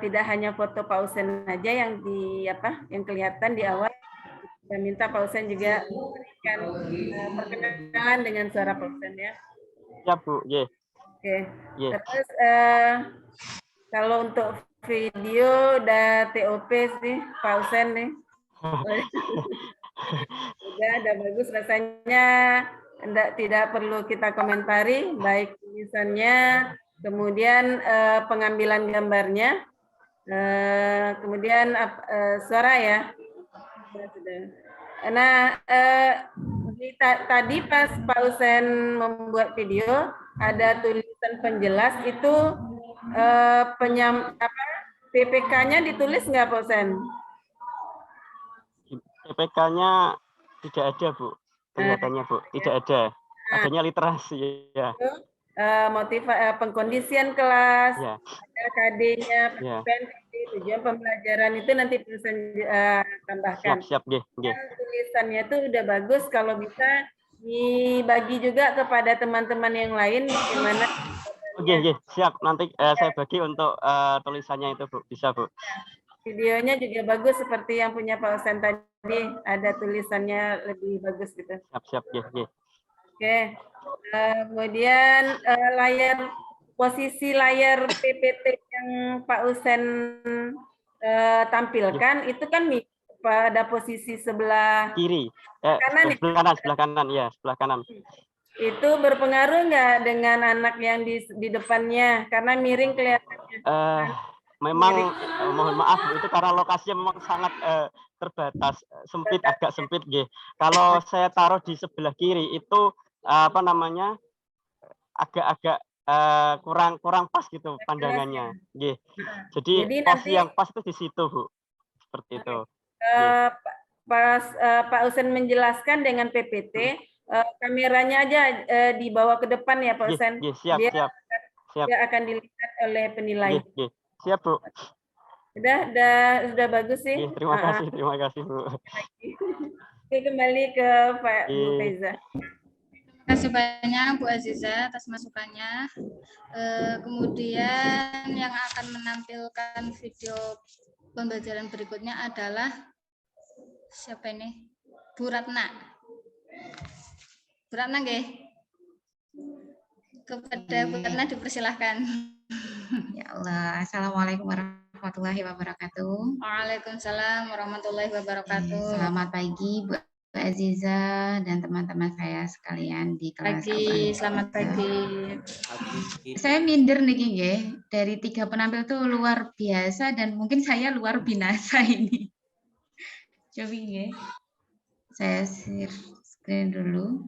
tidak hanya foto Pak Husein aja yang yang kelihatan di awal. Kita minta Pak Husein juga memberikan perkenalan dengan suara Pak Husein ya. Ya Bu, ya. Oke. Yeah. Terus kalau untuk video udah TOP sih Pak Husein nih. Udah bagus rasanya, tidak perlu kita komentari, baik tulisannya, kemudian pengambilan gambarnya, kemudian suara ya. Nah, tadi pas Pak Husein membuat video ada tulisan penjelas itu PPK-nya ditulis nggak Pak Husein? PPK-nya tidak ada Bu, kelihatannya Bu, tidak ada. adanya literasi ya. Pengkondisian kelas, Ya. ada KD-nya, Ya. tujuan pembelajaran itu nanti bisa tambahkan. Siap, nggih. Tulisannya itu udah bagus, kalau bisa dibagi juga kepada teman-teman yang lain bagaimana. Oke, siap. Nanti saya bagi untuk tulisannya itu, Bu. Bisa, Bu. Videonya juga bagus seperti yang punya Pak Husain tadi, ada tulisannya lebih bagus gitu. Siap, nggih. Oke. Kemudian posisi layar PPT yang Pak Husain tampilkan itu kan pada posisi sebelah kiri, kanan, sebelah kanan, ya, sebelah kanan. Itu berpengaruh nggak dengan anak yang di depannya karena miring kelihatannya? Memang mohon maaf itu karena lokasinya memang sangat terbatas, agak sempit, nggih. Kalau saya taruh di sebelah kiri itu agak-agak kurang pas gitu pandangannya, nggih. Jadi posisi yang pas itu di situ, Bu. Seperti itu. Pas Pak Husain menjelaskan dengan PPT, kameranya aja dibawa ke depan ya Pak Husain. Siap. Dia akan dilihat oleh penilai. Siap, Bu. Sudah bagus sih. Terima kasih, Bu. Oke, kembali ke Pak Bu Faiza. Terima kasih banyak Bu Aziza atas masukannya. Kemudian yang akan menampilkan video pembelajaran berikutnya adalah siapa ini? Bu Ratna. Bu Ratna, nggih. Kepada Bu Ratna dipersilahkan. Ya Allah, Assalamualaikum warahmatullahi wabarakatuh. Waalaikumsalam warahmatullahi wabarakatuh. Selamat pagi Bu Aziza dan teman-teman saya sekalian di kelas. Selamat pagi. Saya minder nih nggih, dari 3 penampil tuh luar biasa dan mungkin saya luar binasa ini. Coba nggih. Saya share screen dulu.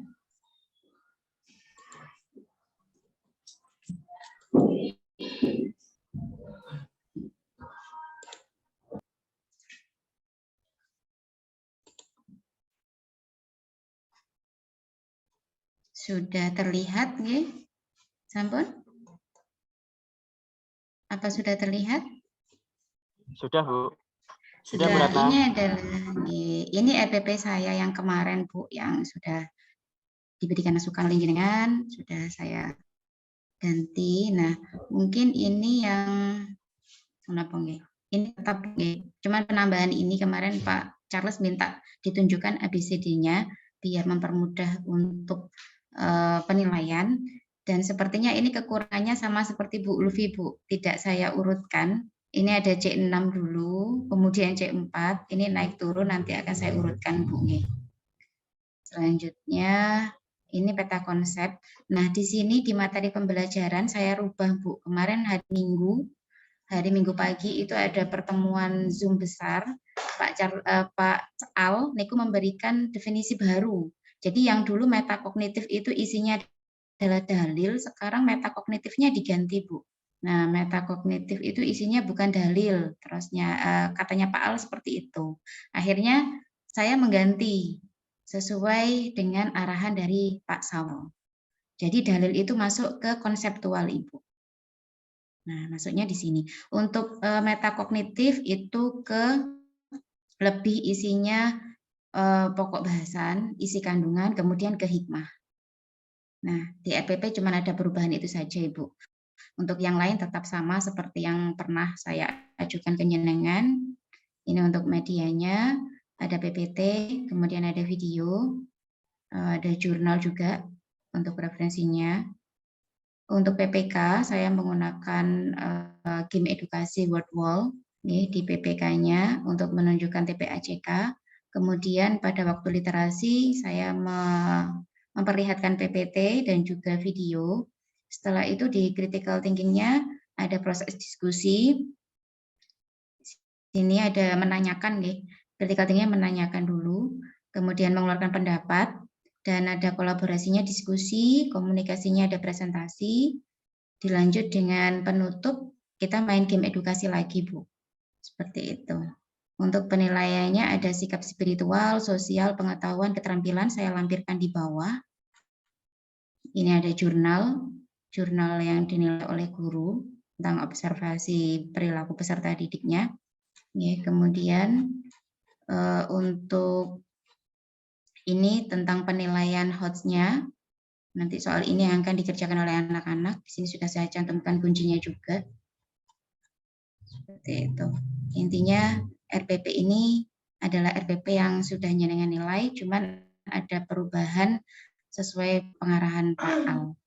Sudah terlihat nggih? Sampun? Apa sudah terlihat? Sudah, Bu. Sudah, Bu Ratna. Ini EPP saya yang kemarin, Bu, yang sudah diberikan masukan jenengan, sudah saya ganti. Nah, mungkin ini yang kenapa nggih? Ini tetap nggih. Cuman penambahan ini kemarin Pak Charles minta ditunjukkan ABCD-nya biar mempermudah untuk penilaian, dan sepertinya ini kekurangannya sama seperti Bu Ulfi, Bu. Tidak saya urutkan. Ini ada C6 dulu, kemudian C4, ini naik turun nanti akan saya urutkan, Bu. Selanjutnya ini peta konsep. Nah, di sini di materi pembelajaran saya rubah, Bu. Kemarin hari Minggu pagi itu ada pertemuan Zoom besar. Pak Al niku memberikan definisi baru. Jadi yang dulu metakognitif itu isinya adalah dalil, sekarang metakognitifnya diganti, Bu. Nah, metakognitif itu isinya bukan dalil, terusnya katanya Pak Al seperti itu. Akhirnya saya mengganti sesuai dengan arahan dari Pak Sawo. Jadi dalil itu masuk ke konseptual, Ibu. Nah, masuknya di sini. Untuk metakognitif itu ke lebih isinya pokok bahasan, isi kandungan, kemudian ke hikmah. Nah, di EPP cuma ada perubahan itu saja, Ibu. Untuk yang lain tetap sama seperti yang pernah saya ajukan ke jenengan. Ini untuk medianya, ada PPT, kemudian ada video, ada jurnal juga untuk referensinya. Untuk PPK, saya menggunakan game edukasi Word Wall di PPK-nya untuk menunjukkan TPACK. Kemudian pada waktu literasi saya memperlihatkan PPT dan juga video. Setelah itu di critical thinking-nya ada proses diskusi. Ini ada menanyakan, critical thinking-nya menanyakan dulu, kemudian mengeluarkan pendapat, dan ada kolaborasinya diskusi, komunikasinya ada presentasi, dilanjut dengan penutup, kita main game edukasi lagi, Bu. Seperti itu. Untuk penilaiannya ada sikap spiritual, sosial, pengetahuan, keterampilan, saya lampirkan di bawah. Ini ada jurnal yang dinilai oleh guru tentang observasi perilaku peserta didiknya. Ya, kemudian untuk ini tentang penilaian HOTS-nya. Nanti soal ini yang akan dikerjakan oleh anak-anak. Di sini sudah saya cantumkan kuncinya juga. Seperti itu. Intinya RPP ini adalah RPP yang sudah nyenengan nilai, cuman ada perubahan sesuai pengarahan Pak Al.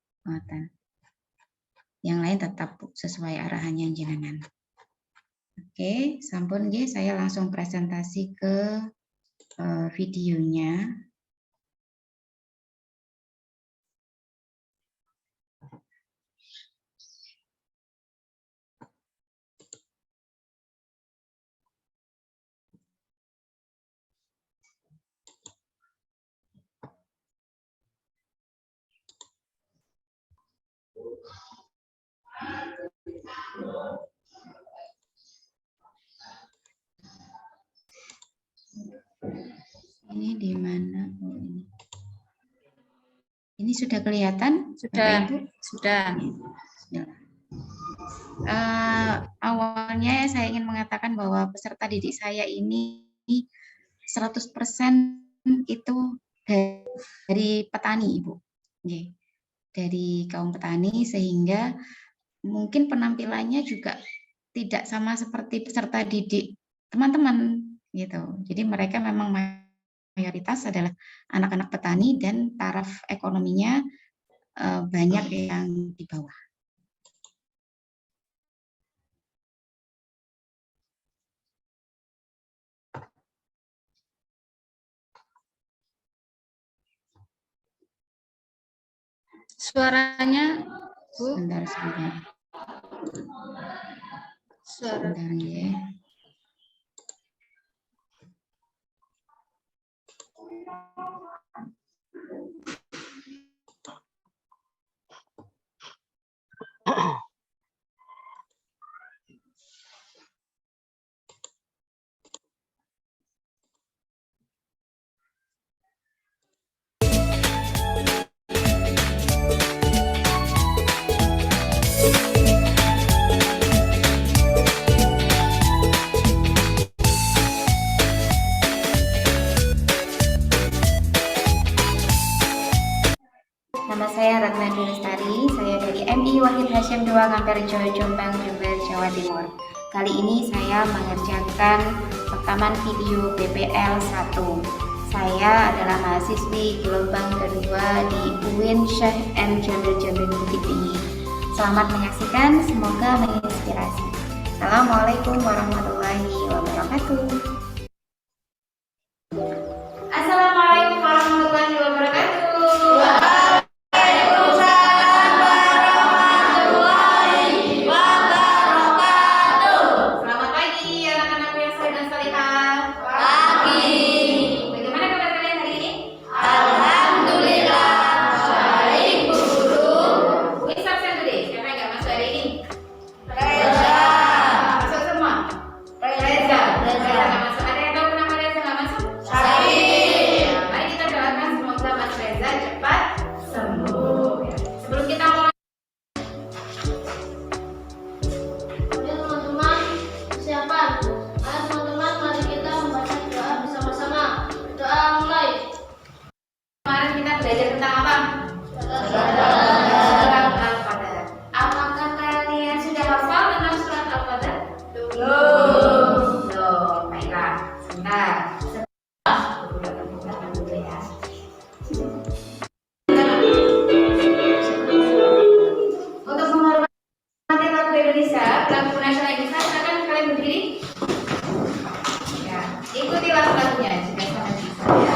Yang lain tetap sesuai arahannya jenengan. Oke, sampun nggih, saya langsung presentasi ke videonya. Ini di mana? Oh, ini. Ini sudah kelihatan? Sudah, Bapak, Ibu? sudah. Awalnya saya ingin mengatakan bahwa peserta didik saya ini 100% itu dari petani, Ibu. Dari kaum petani, sehingga mungkin penampilannya juga tidak sama seperti peserta didik teman-teman gitu. Jadi mereka memang mayoritas adalah anak-anak petani dan taraf ekonominya banyak yang di bawah. Suaranya, Bu. Sebentar. Suara. Sebentar ya. Nama saya Ratna Lestari, saya dari MI Wahid Hasyim 2 Ngamperjo, Jombang, Jember, Jawa Timur. Kali ini saya mengerjakan rekaman video BPL 1. Saya adalah mahasiswi gelombang kedua di UIN Syekh M. Jamil Bukit Tinggi. Selamat menyaksikan, semoga menginspirasi. Assalamualaikum warahmatullahi wabarakatuh. Assalamualaikum warahmatullahi wabarakatuh. Ikuti lagu-lagunya jika sangat bisa ya.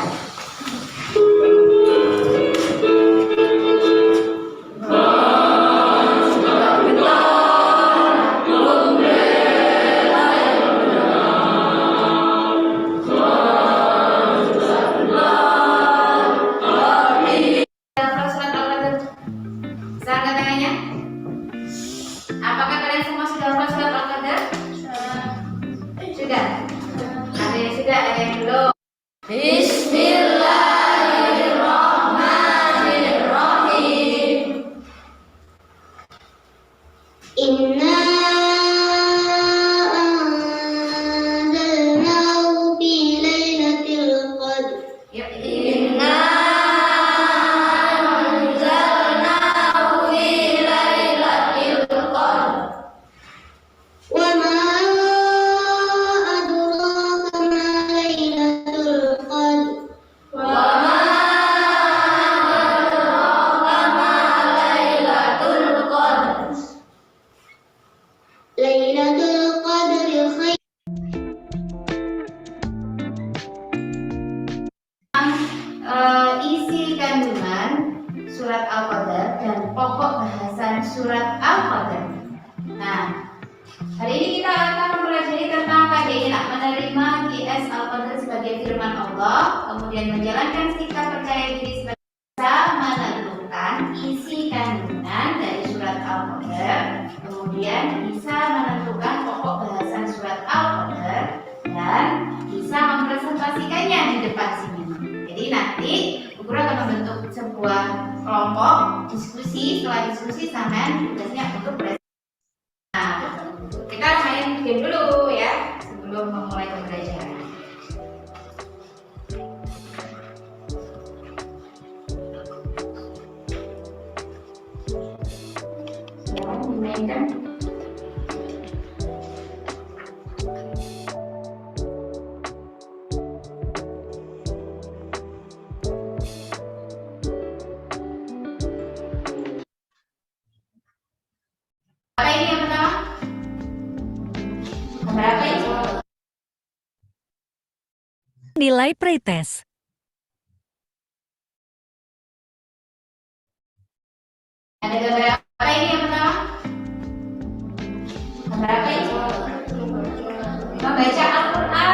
isi kandungan surat Al-Qadar dan pokok bahasan surat Al-Qadar. Nah, hari ini kita akan mempelajari tentang bagaimana menerima QS Al-Qadar sebagai firman Allah, kemudian menjalankan sikap percaya diri sebagai bisa menentukan isi kandungan dari surat Al-Qadar, kemudian bisa menentukan pokok bahasan surat Al-Qadar, dan bisa mempresentasikannya di depan sini. Jadi nanti guru akan membentuk sebuah kelompok diskusi. Setelah diskusi sampean tugasnya untuk presentasi. Nah, kita main game dulu ya sebelum memulai pembelajaran. Ya, dimainkan. Apa ini yang pertama? Gambar apa ini? Nilai pretest. Ada gambar apa ini yang pertama? Gambar apa ini? Membaca Al-Quran.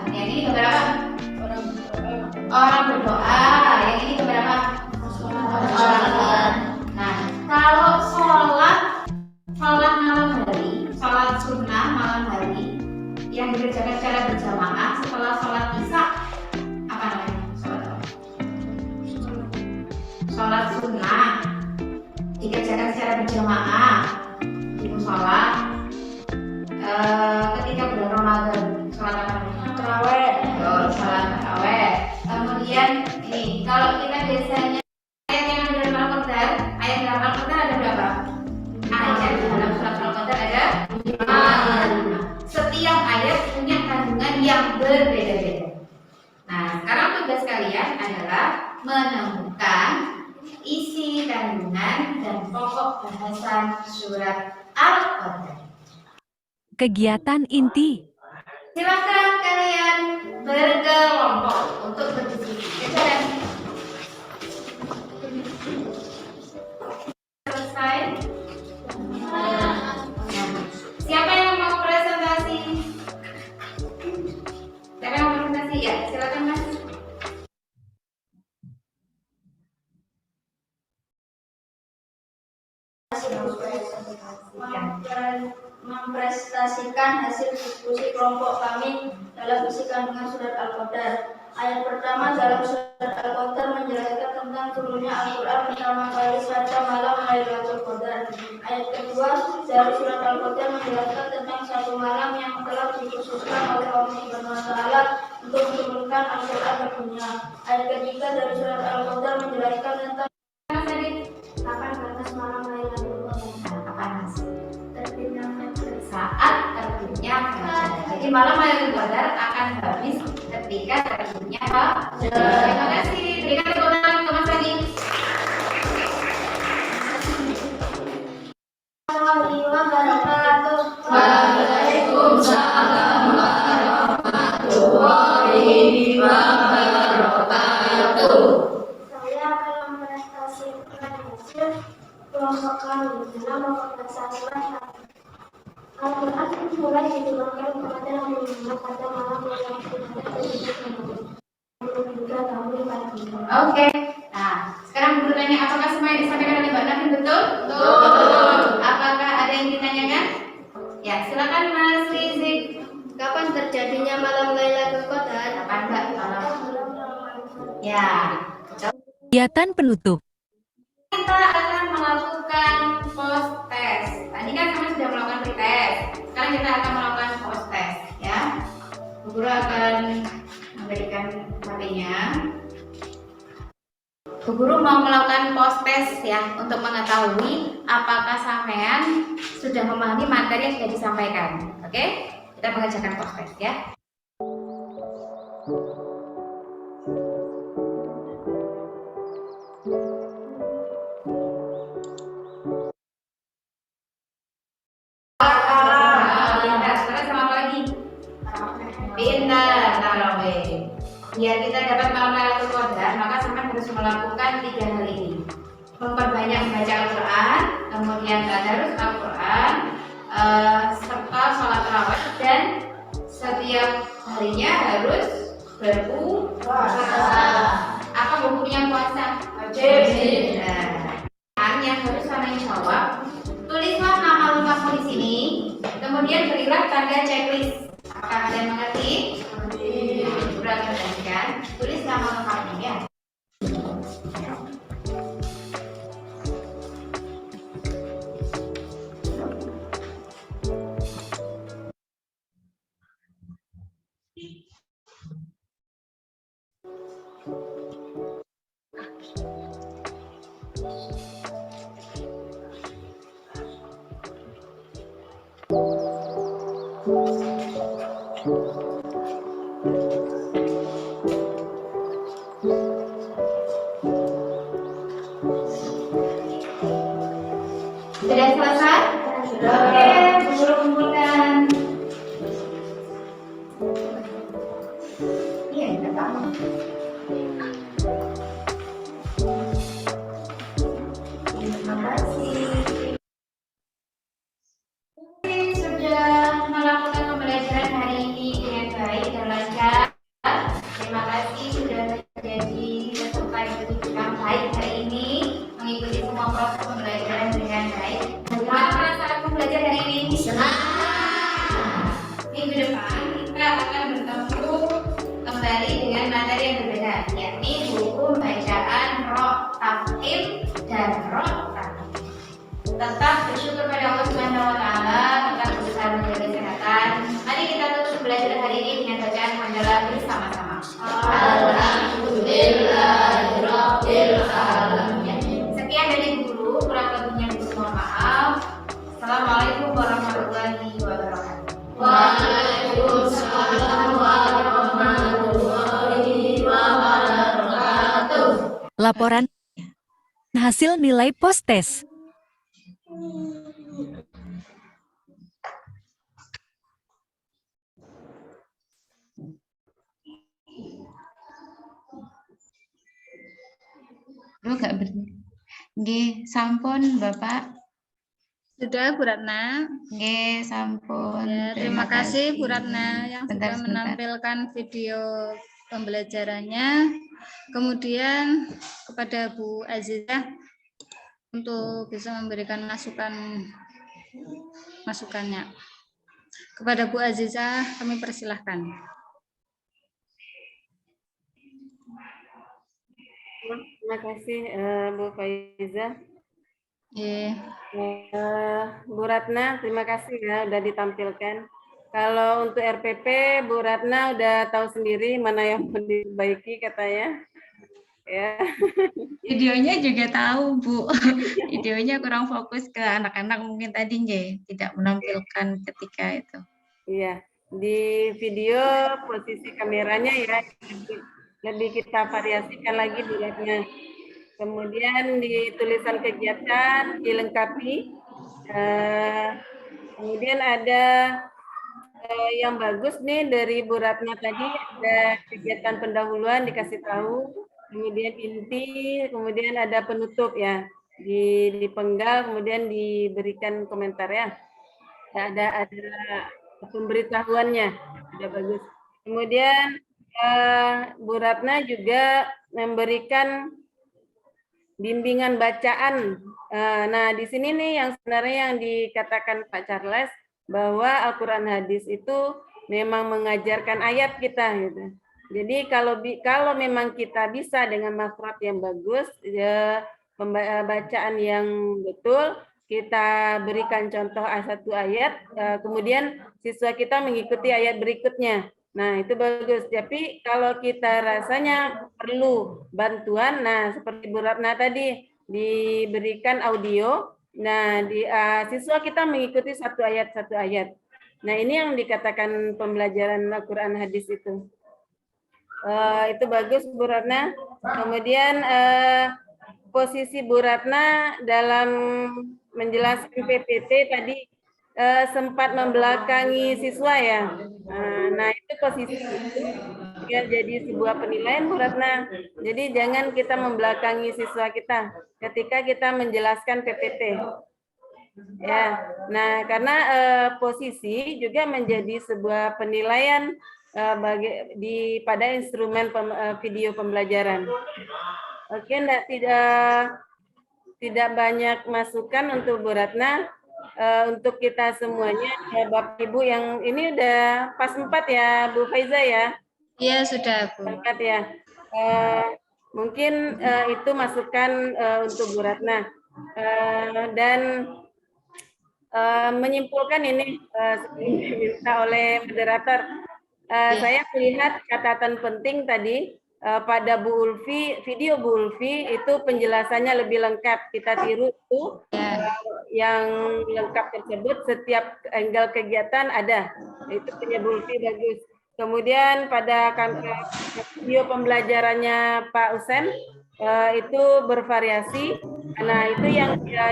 Yang ini gambar apa? Orang berdoa. Yang ini gambar apa? Orang sholat. Nah, kalau sholat malam hari, sholat sunnah malam hari yang dikerjakan secara berjamaah setelah sholat isya, apa namanya? Sholat sunnah dikerjakan secara berjamaah di musola ketika bulan Ramadan. Sholat apa namanya? Tarawih. Sholat tarawih. Kemudian ini kalau kita biasanya ayat yang ada dalam Al-Qadar, ayat dalam Al-Qadar ada berapa? Ayat dalam surat Al-Qadar ada 5. Setiap ayat punya kandungan yang berbeda-beda. Nah, sekarang tugas kalian adalah menemukan isi kandungan dan pokok bahasan surat Al-Qadar. Kegiatan inti. Silakan kalian berkelompok untuk berdiskusi. Selesai. Siapa yang mau presentasi? Siapa yang mau presentasi? Ya, silakan Mas. Mempresentasikan hasil diskusi kelompok kami dalam isi kandungan surat Al-Qadar. Ayat pertama dalam surat Al-Qadar menjelaskan tentang turunnya Al-Quran pertama kali pada malam Lailatul Qadar. Ayat kedua dari surat Al-Qadar menjelaskan tentang satu malam yang telah dikhususkan oleh Allah Subhanahu wa Ta'ala untuk menurunkan Al-Quran ke dunia. Ayat ketiga dari surat Al-Qadar menjelaskan tentang kapan batas malam Lailatul Qadar. Kapan Mas? Terbitnya Saat terbitnya fajar. Jadi malam Lailatul Qadar akan habis ketika terbitnya fajar. Terima kasih. Berikan tepuk tangan untuk Mas Adi. Waalaikumsalam warahmatullahi wabarakatuh. Saya akan mempresentasikan hasil kelompok kami dalam pembahasan surat Al-Quran mulai diturunkan kepada Nabi Muhammad pada malam Lailatul Qadar. Oke. Nah, sekarang guru tanya, apakah semua yang disampaikan oleh Mbak Nafi betul? Betul. Apakah ada yang ditanyakan? Ya, silakan Mas Rizik. Kapan terjadinya malam Lailatul Qadar? Kapan Mbak? Malam. Ya. Kegiatan penutup. Kita akan melakukan post test. Tadi kan kami sudah melakukan pretest. Sekarang kita akan melakukan post test, ya. Guru akan memberikan HP-nya. Bu Guru mau melakukan post test ya untuk mengetahui apakah sampean sudah memahami materi yang sudah disampaikan. Oke? Kita mengerjakan post test ya. Pintar, tarawih. Biar kita dapat malam Lailatul Qadar, maka sampai harus melakukan melakukan 3 hal ini. Memperbanyak membaca Al-Quran, kemudian tadarus Al-Quran, serta sholat tarawih, dan setiap harinya harus berpuasa. Apa hukumnya puasa? Wajib. Nah, yang harus kalian jawab, tulislah nama lengkapmu di sini, kemudian berilah tanda checklist. Apakah kalian mengerti? Perhatikan, tulis nama lengkapnya ya. Sudah selesai? Oke, guru kumpulkan. Iya, tidak tahu. Terima kasih. Sudah melakukan pembelajaran hari ini dengan baik dan lancar. Terima kasih sudah menjadi peserta yang baik hari ini, mengikuti semua proses pembelajaran dengan baik. Bagaimana perasaan belajar hari ini? Senang. Minggu depan kita akan bertemu kembali dengan materi yang berbeda, yakni buku bacaan roh tafhim dan roh tafhim. Tetap bersyukur pada Allah Subhanahu wa Ta'ala, tetap berusaha menjaga kesehatan. Mari kita tutup belajar hari ini dengan bacaan hamdalah bersama-sama. Alhamdulillahirabbil alamin. Sekian dari guru, kurang lebihnya mohon maaf. Assalamualaikum warahmatullahi wabarakatuh. Waalaikumsalam warahmatullahi wabarakatuh. Laporan hasil nilai post-tes. Lu gak berdiri. Nggih, sampun Bapak. Sudah Bu Ratna. Nggih, sampun. Ya, terima kasih Bu Ratna yang Bentar, sudah sebentar. menampilkan video pembelajarannya. Kemudian kepada Bu Azizah untuk bisa memberikan masukannya. Kepada Bu Azizah kami persilahkan. Terima kasih Bu Faiza. Bu Ratna, terima kasih ya udah ditampilkan. Kalau untuk RPP, Bu Ratna udah tahu sendiri mana yang mau diperbaiki katanya. Ya. Videonya juga tahu, Bu. Videonya kurang fokus ke anak-anak mungkin tadi nggih, tidak menampilkan ketika itu. Iya, di video posisi kameranya ya lebih kita variasikan lagi dilihatnya. Kemudian di tulisan kegiatan dilengkapi. Kemudian ada yang bagus nih dari Bu Ratna tadi, ada kegiatan pendahuluan dikasih tahu, kemudian inti, kemudian ada penutup ya, dipenggal, kemudian diberikan komentar ya. Ada pemberitahuannya, ada bagus. Kemudian Bu Ratna juga memberikan bimbingan bacaan. Nah, di sini nih yang sebenarnya yang dikatakan Pak Charles bahwa Al-Quran hadis itu memang mengajarkan ayat kita gitu. Jadi kalau memang kita bisa dengan makhraj yang bagus, ya, bacaan yang betul, kita berikan contoh satu ayat, kemudian siswa kita mengikuti ayat berikutnya. Nah, itu bagus. Tapi kalau kita rasanya perlu bantuan, nah seperti Bu Ratna tadi, diberikan audio, nah siswa kita mengikuti satu ayat. Nah, ini yang dikatakan pembelajaran Al-Quran hadis itu. Itu bagus Bu Ratna. Kemudian posisi Bu Ratna dalam menjelaskan PPT tadi sempat membelakangi siswa ya. Nah, itu posisi juga jadi sebuah penilaian, Bu Ratna. Jadi jangan kita membelakangi siswa kita ketika kita menjelaskan PPT. Ya, nah karena posisi juga menjadi sebuah penilaian pada instrumen video pembelajaran. Oke, tidak banyak masukan untuk Bu Ratna. Untuk kita semuanya, Bapak Ibu yang ini udah pas 4 ya, Bu Faiza ya? Iya, sudah, Bu. 4 ya. Mungkin itu masukan untuk Bu Ratna. Dan menyimpulkan ini diminta oleh moderator. Saya melihat catatan penting tadi pada Bu Ulfi, video Bu Ulfi itu penjelasannya lebih lengkap. Kita tiru itu yang lengkap tersebut, setiap angle kegiatan ada. Itu punya Bu Ulfi bagus. Kemudian pada video pembelajarannya Pak Usen itu bervariasi. Nah, itu yang juga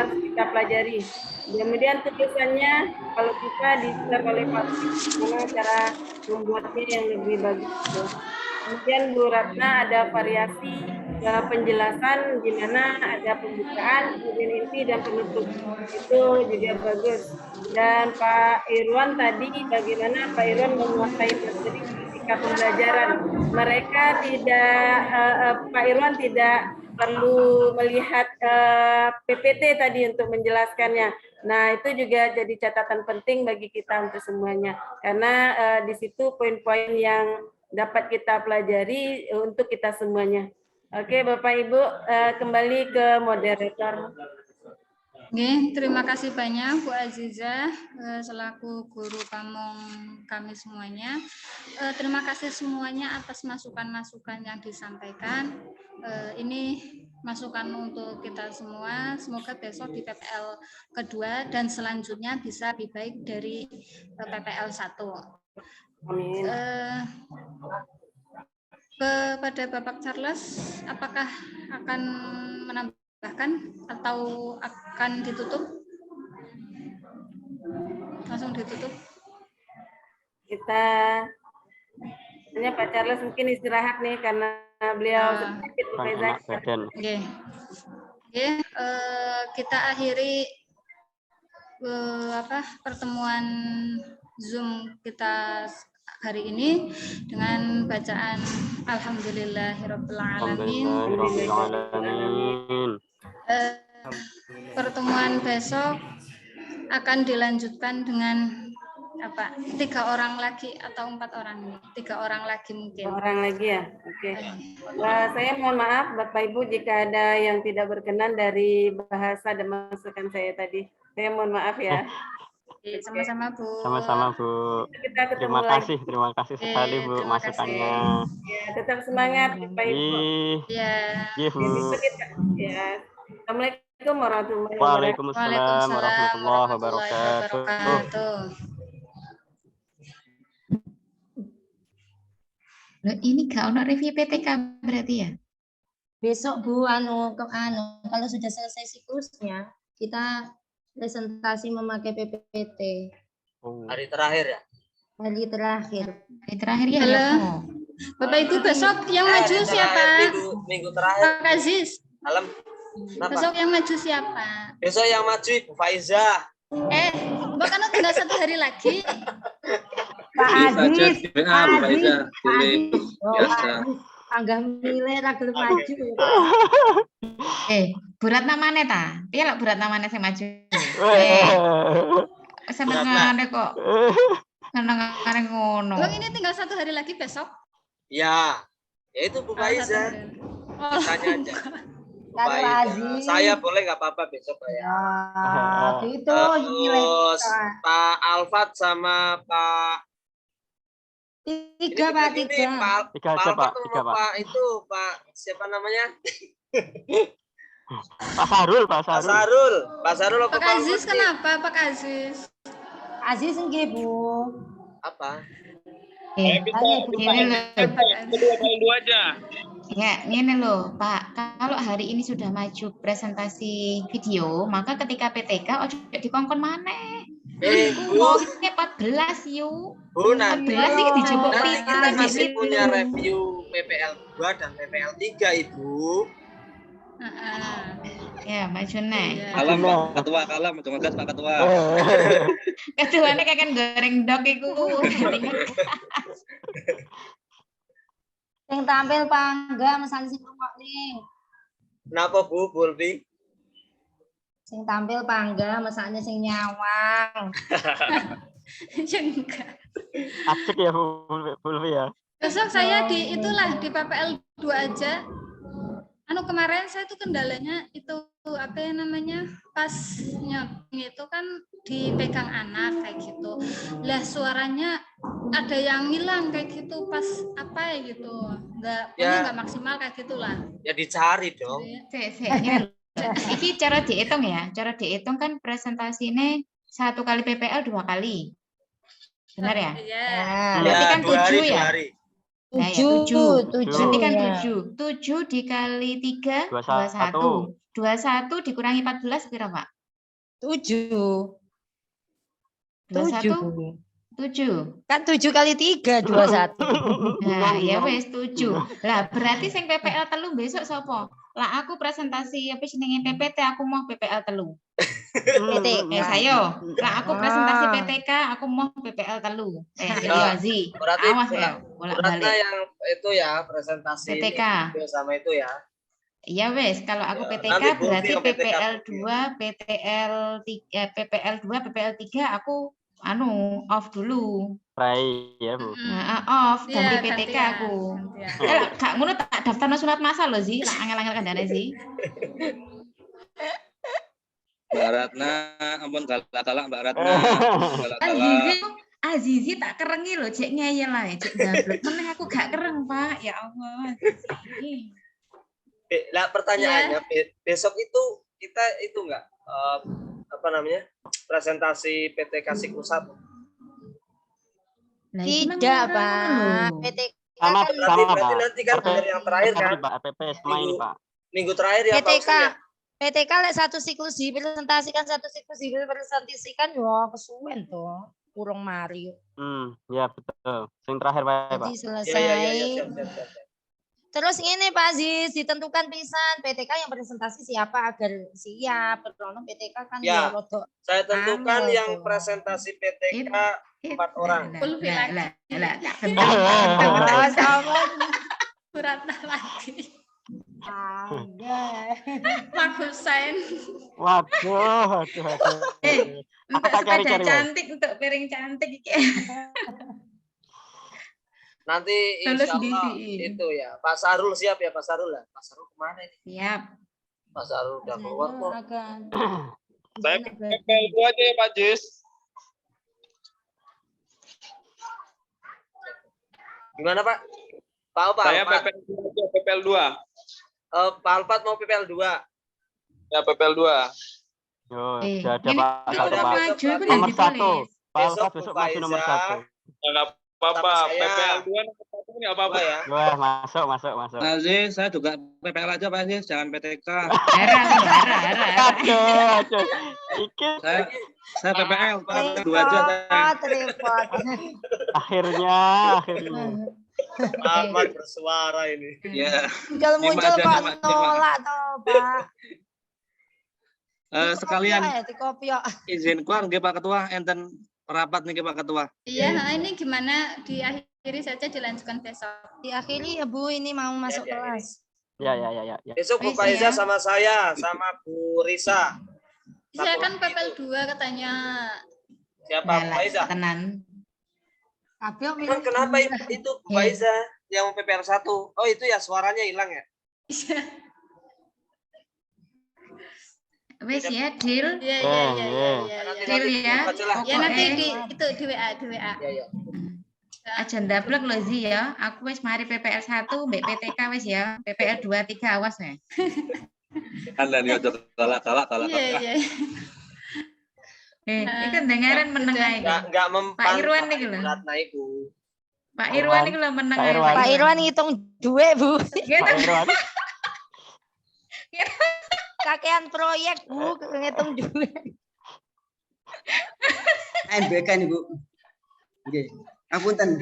harus kita pelajari. Kemudian tulisannya kalau kita di-share oleh Pak gimana cara membuatnya yang lebih bagus. Kemudian Bu Ratna ada variasi penjelasan gimana, ada pembukaan, kemudian inti dan penutup. Itu juga bagus. Dan Pak Irwan tadi bagaimana Pak Irwan menguasai materi fisika pembelajaran. Mereka tidak, Pak Irwan tidak perlu melihat PPT tadi untuk menjelaskannya. Nah, itu juga jadi catatan penting bagi kita untuk semuanya. Karena di situ poin-poin yang dapat kita pelajari untuk kita semuanya. Oke, Bapak Ibu, kembali ke moderator. Oke, terima kasih banyak Bu Aziza selaku guru pamong kami semuanya. Terima kasih semuanya atas masukan-masukan yang disampaikan. Ini masukan untuk kita semua. Semoga besok di PPL kedua dan selanjutnya bisa lebih baik dari PPL 1. Amin. Kepada Bapak Charles, apakah akan menambahkan atau akan ditutup? Langsung ditutup. Kita hanya Pak Charles mungkin istirahat nih karena beliau sakit. Oke. Kita akhiri pertemuan Zoom kita hari ini dengan bacaan Alhamdulillahirabbil alamin. Pertemuan besok akan dilanjutkan dengan 3 orang lagi atau 4 orang ini? 3 orang lagi mungkin. 2 orang lagi ya, oke. Saya mohon maaf Bapak Ibu jika ada yang tidak berkenan dari bahasa dan masukan saya tadi. Saya mohon maaf ya. Sama-sama Bu. Sama-sama Bu. Terima kasih sekali Bu masukannya. Ya, tetap semangat Bapak Ibu. Ya. Bu. Ya. Assalamualaikum warahmatullahi wabarakatuh. Waalaikumsalam warahmatullahi wabarakatuh. Ini gak ono review PTK berarti ya? Besok Bu, kalau sudah selesai siklusnya, kita presentasi memakai PPT. Hari terakhir ya? Hari terakhir. Hari terakhir ya. Halo. Bapak Ibu besok yang maju siapa? Minggu terakhir. Pak Aziz. Malam. Besok yang maju siapa? Besok yang maju Ibu Faiza. Bahkan tinggal 1 hari lagi. Pak Aziz. Anggah milih ra gelem maju. Bu Ratna mana ta? Piye lek Bu Ratna mana sing maju? Senengane kok. Senengane ngono. Bang ini tinggal 1 hari lagi besok. Ya. Ya itu Bu Faiza. Tanya aja. Saya boleh nggak apa-apa besok ya. Itu terus Pak Alfat sama Pak Tiga Pak. Tiga aja Pak. Pak itu Pak siapa namanya? Pak Sarul. Pak Sarul. Pak Aziz kenapa Pak Aziz? Aziz nggih Bu. Apa? Kedua aja. Ya, ini loh Pak, kalau hari ini sudah maju presentasi video, maka ketika PTK ojo dikongkon maneh. Bu, 14 yuk. Bu, nanti 14 ini dijemput kita masih punya review PPL 2 dan PPL 3, Ibu. Ya, Mbak Juna. Kalam Pak Ketua, kalam ngegas Pak Ketua. Ketuanya kayak goreng dok iku. Yang tampil pangga misalnya sing nih. Kenapa Bu, Bulbi? Sing tampil pangga misalnya sing nyawang. Enggak. Asik ya Bulbi ya. Besok saya di itulah di PPL 2 aja. Kemarin saya tuh kendalanya itu apa ya namanya, pas nyaping itu kan dipegang anak kayak gitu. Lah suaranya ada yang hilang kayak gitu pas apa ya gitu. Enggak maksimal kayak gitulah. Ya dicari dong. Iki cara dihitung ya. Cara dihitung kan presentasinya 1 kali PPL 2 kali. Benar ya? Iya. Berarti kan 7 ya? 7. Berarti kan 7. 7 dikali 3, 21. 21 dikurangi 14 kira Pak? 7. 21. 7. Kan 7 kali 3, 21. Nah, ya wes 7. Lah berarti sing PPL 3 besok sapa? Lah aku presentasi apa jenenge PPT, aku mau PPL 3. PTK. Saya. Lah aku presentasi PTK, aku mau PPL 3. Azi. Berarti Awas ya, bolak-balik. yang itu ya presentasi PTK. Ini sama itu ya. Iya wes, kalau aku PTK nanti berarti yang PTK. PPL 2, PPL 2, PPL 3 aku off dulu. Rai ya Bu. Off ganti Iya, PTK gantian, aku. gantian. Gak ngono tak daftar sunat masal loh sih, lah angel-angel kandane sih. Mbak Ratna, ampun galak-galak Mbak Ratna. Azizi tak kerengi loh, cek ngeyel lah, cek gablek. Meneh aku gak kereng Pak, ya Allah. Lah pertanyaannya besok itu kita itu enggak presentasi PTK Siklus 1. Tidak, Pak. PTK Sama kan berarti nanti kan benar yang terakhir kan. Pak PPP sama ini Pak. Minggu terakhir ya Pak. PTK. PTK lek 1 siklus dipresentasikan, 1 siklus dipresentasikan yo kesuwen to. Kurang mari. Ya betul. Sing terakhir Pak. Jadi selesai. Siap. Terus ini Pak Aziz, ditentukan pisan PTK yang presentasi siapa agar siap. Karena PTK kan ya rodok. Saya tentukan yang presentasi PTK 4 orang. Surat lagi. Ada. Pak Husain. Waduh. Untuk sepeda cantik, untuk piring cantik iki. Nanti insya Allah itu ya. Pak Sarul siap ya Pak Sarul lah. Pak Sarul kemana ini? Siap. Pak Sarul udah keluar kok. Saya PPL 2 aja ya Pak Jis. Gimana Pak? Pak Saya PPL 2. Pak Alfat mau PPL 2. Ya PPL 2. Yo, sudah ada Pak. Nomor 1. Pak Alfat besok maju nomor 1. Enggak apa-apa. PPL 2 nomor 1 ini apa-apa ya. Wah, masuk. Aziz, saya juga PPL aja Pak Aziz, jangan PTK. Aduh. Saya PPL 2 aja. Akhirnya. Ahmad bersuara ini. Ya. Kalau muncul kok nolak toh, Pak. Sekalian izin keluar nggih Pak Ketua, enten rapat nih Pak Ketua. Iya, ini gimana diakhiri saja dilanjutkan besok. Diakhiri ya Bu, ini mau masuk kelas. Ya. Besok Bu Faiza sama saya, sama Bu Risa. Saya kan PPL 2 katanya. Siapa Bu Faiza? Tenan. Kan kenapa itu Bu Faiza yang PPL 1? Oh itu ya suaranya hilang ya? Wes ya, deal. Iya. Deal ya. Ya nanti di WA. Iya. Aja ndablek lho Zi ya. Aku wis mari PPL 1 mbek PTK wis ya. PPL 2 3 awas ya. Anda nih ojo galak-galak. Iya. Iki dengaran meneng ae. Enggak mempan. Pak Irwan iki lho. Pak Irwan iki lho meneng ae. Pak Irwan ngitung duit, Bu. Pak Irwan. Kakean proyek Bu, ngitung duit. ANBK nih Bu. Oke, ngapunten.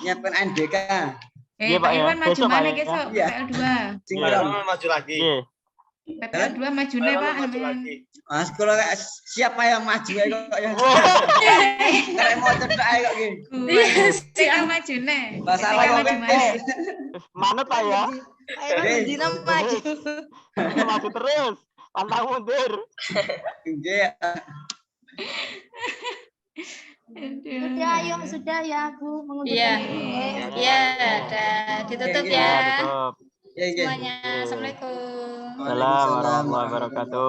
Nyiapkan ANBK. Pak Irwan maju mana besok? Iya. PPL 2. Sing maju lagi. PPL 2 maju nih Pak. Mas kalau siapa yang maju ya kok ya. Karek mau cedek ae kok iki. Siapa maju nih? Masalah kok. Manut Pak ya. Ayo dina maju. Maju terus. Pantang mundur. Nggih. Sudah, yuk sudah ya Bu mengundur. Iya. Iya, udah ditutup ya. Tutup. Semuanya. Assalamualaikum. Waalaikumsalam warahmatullahi wabarakatuh.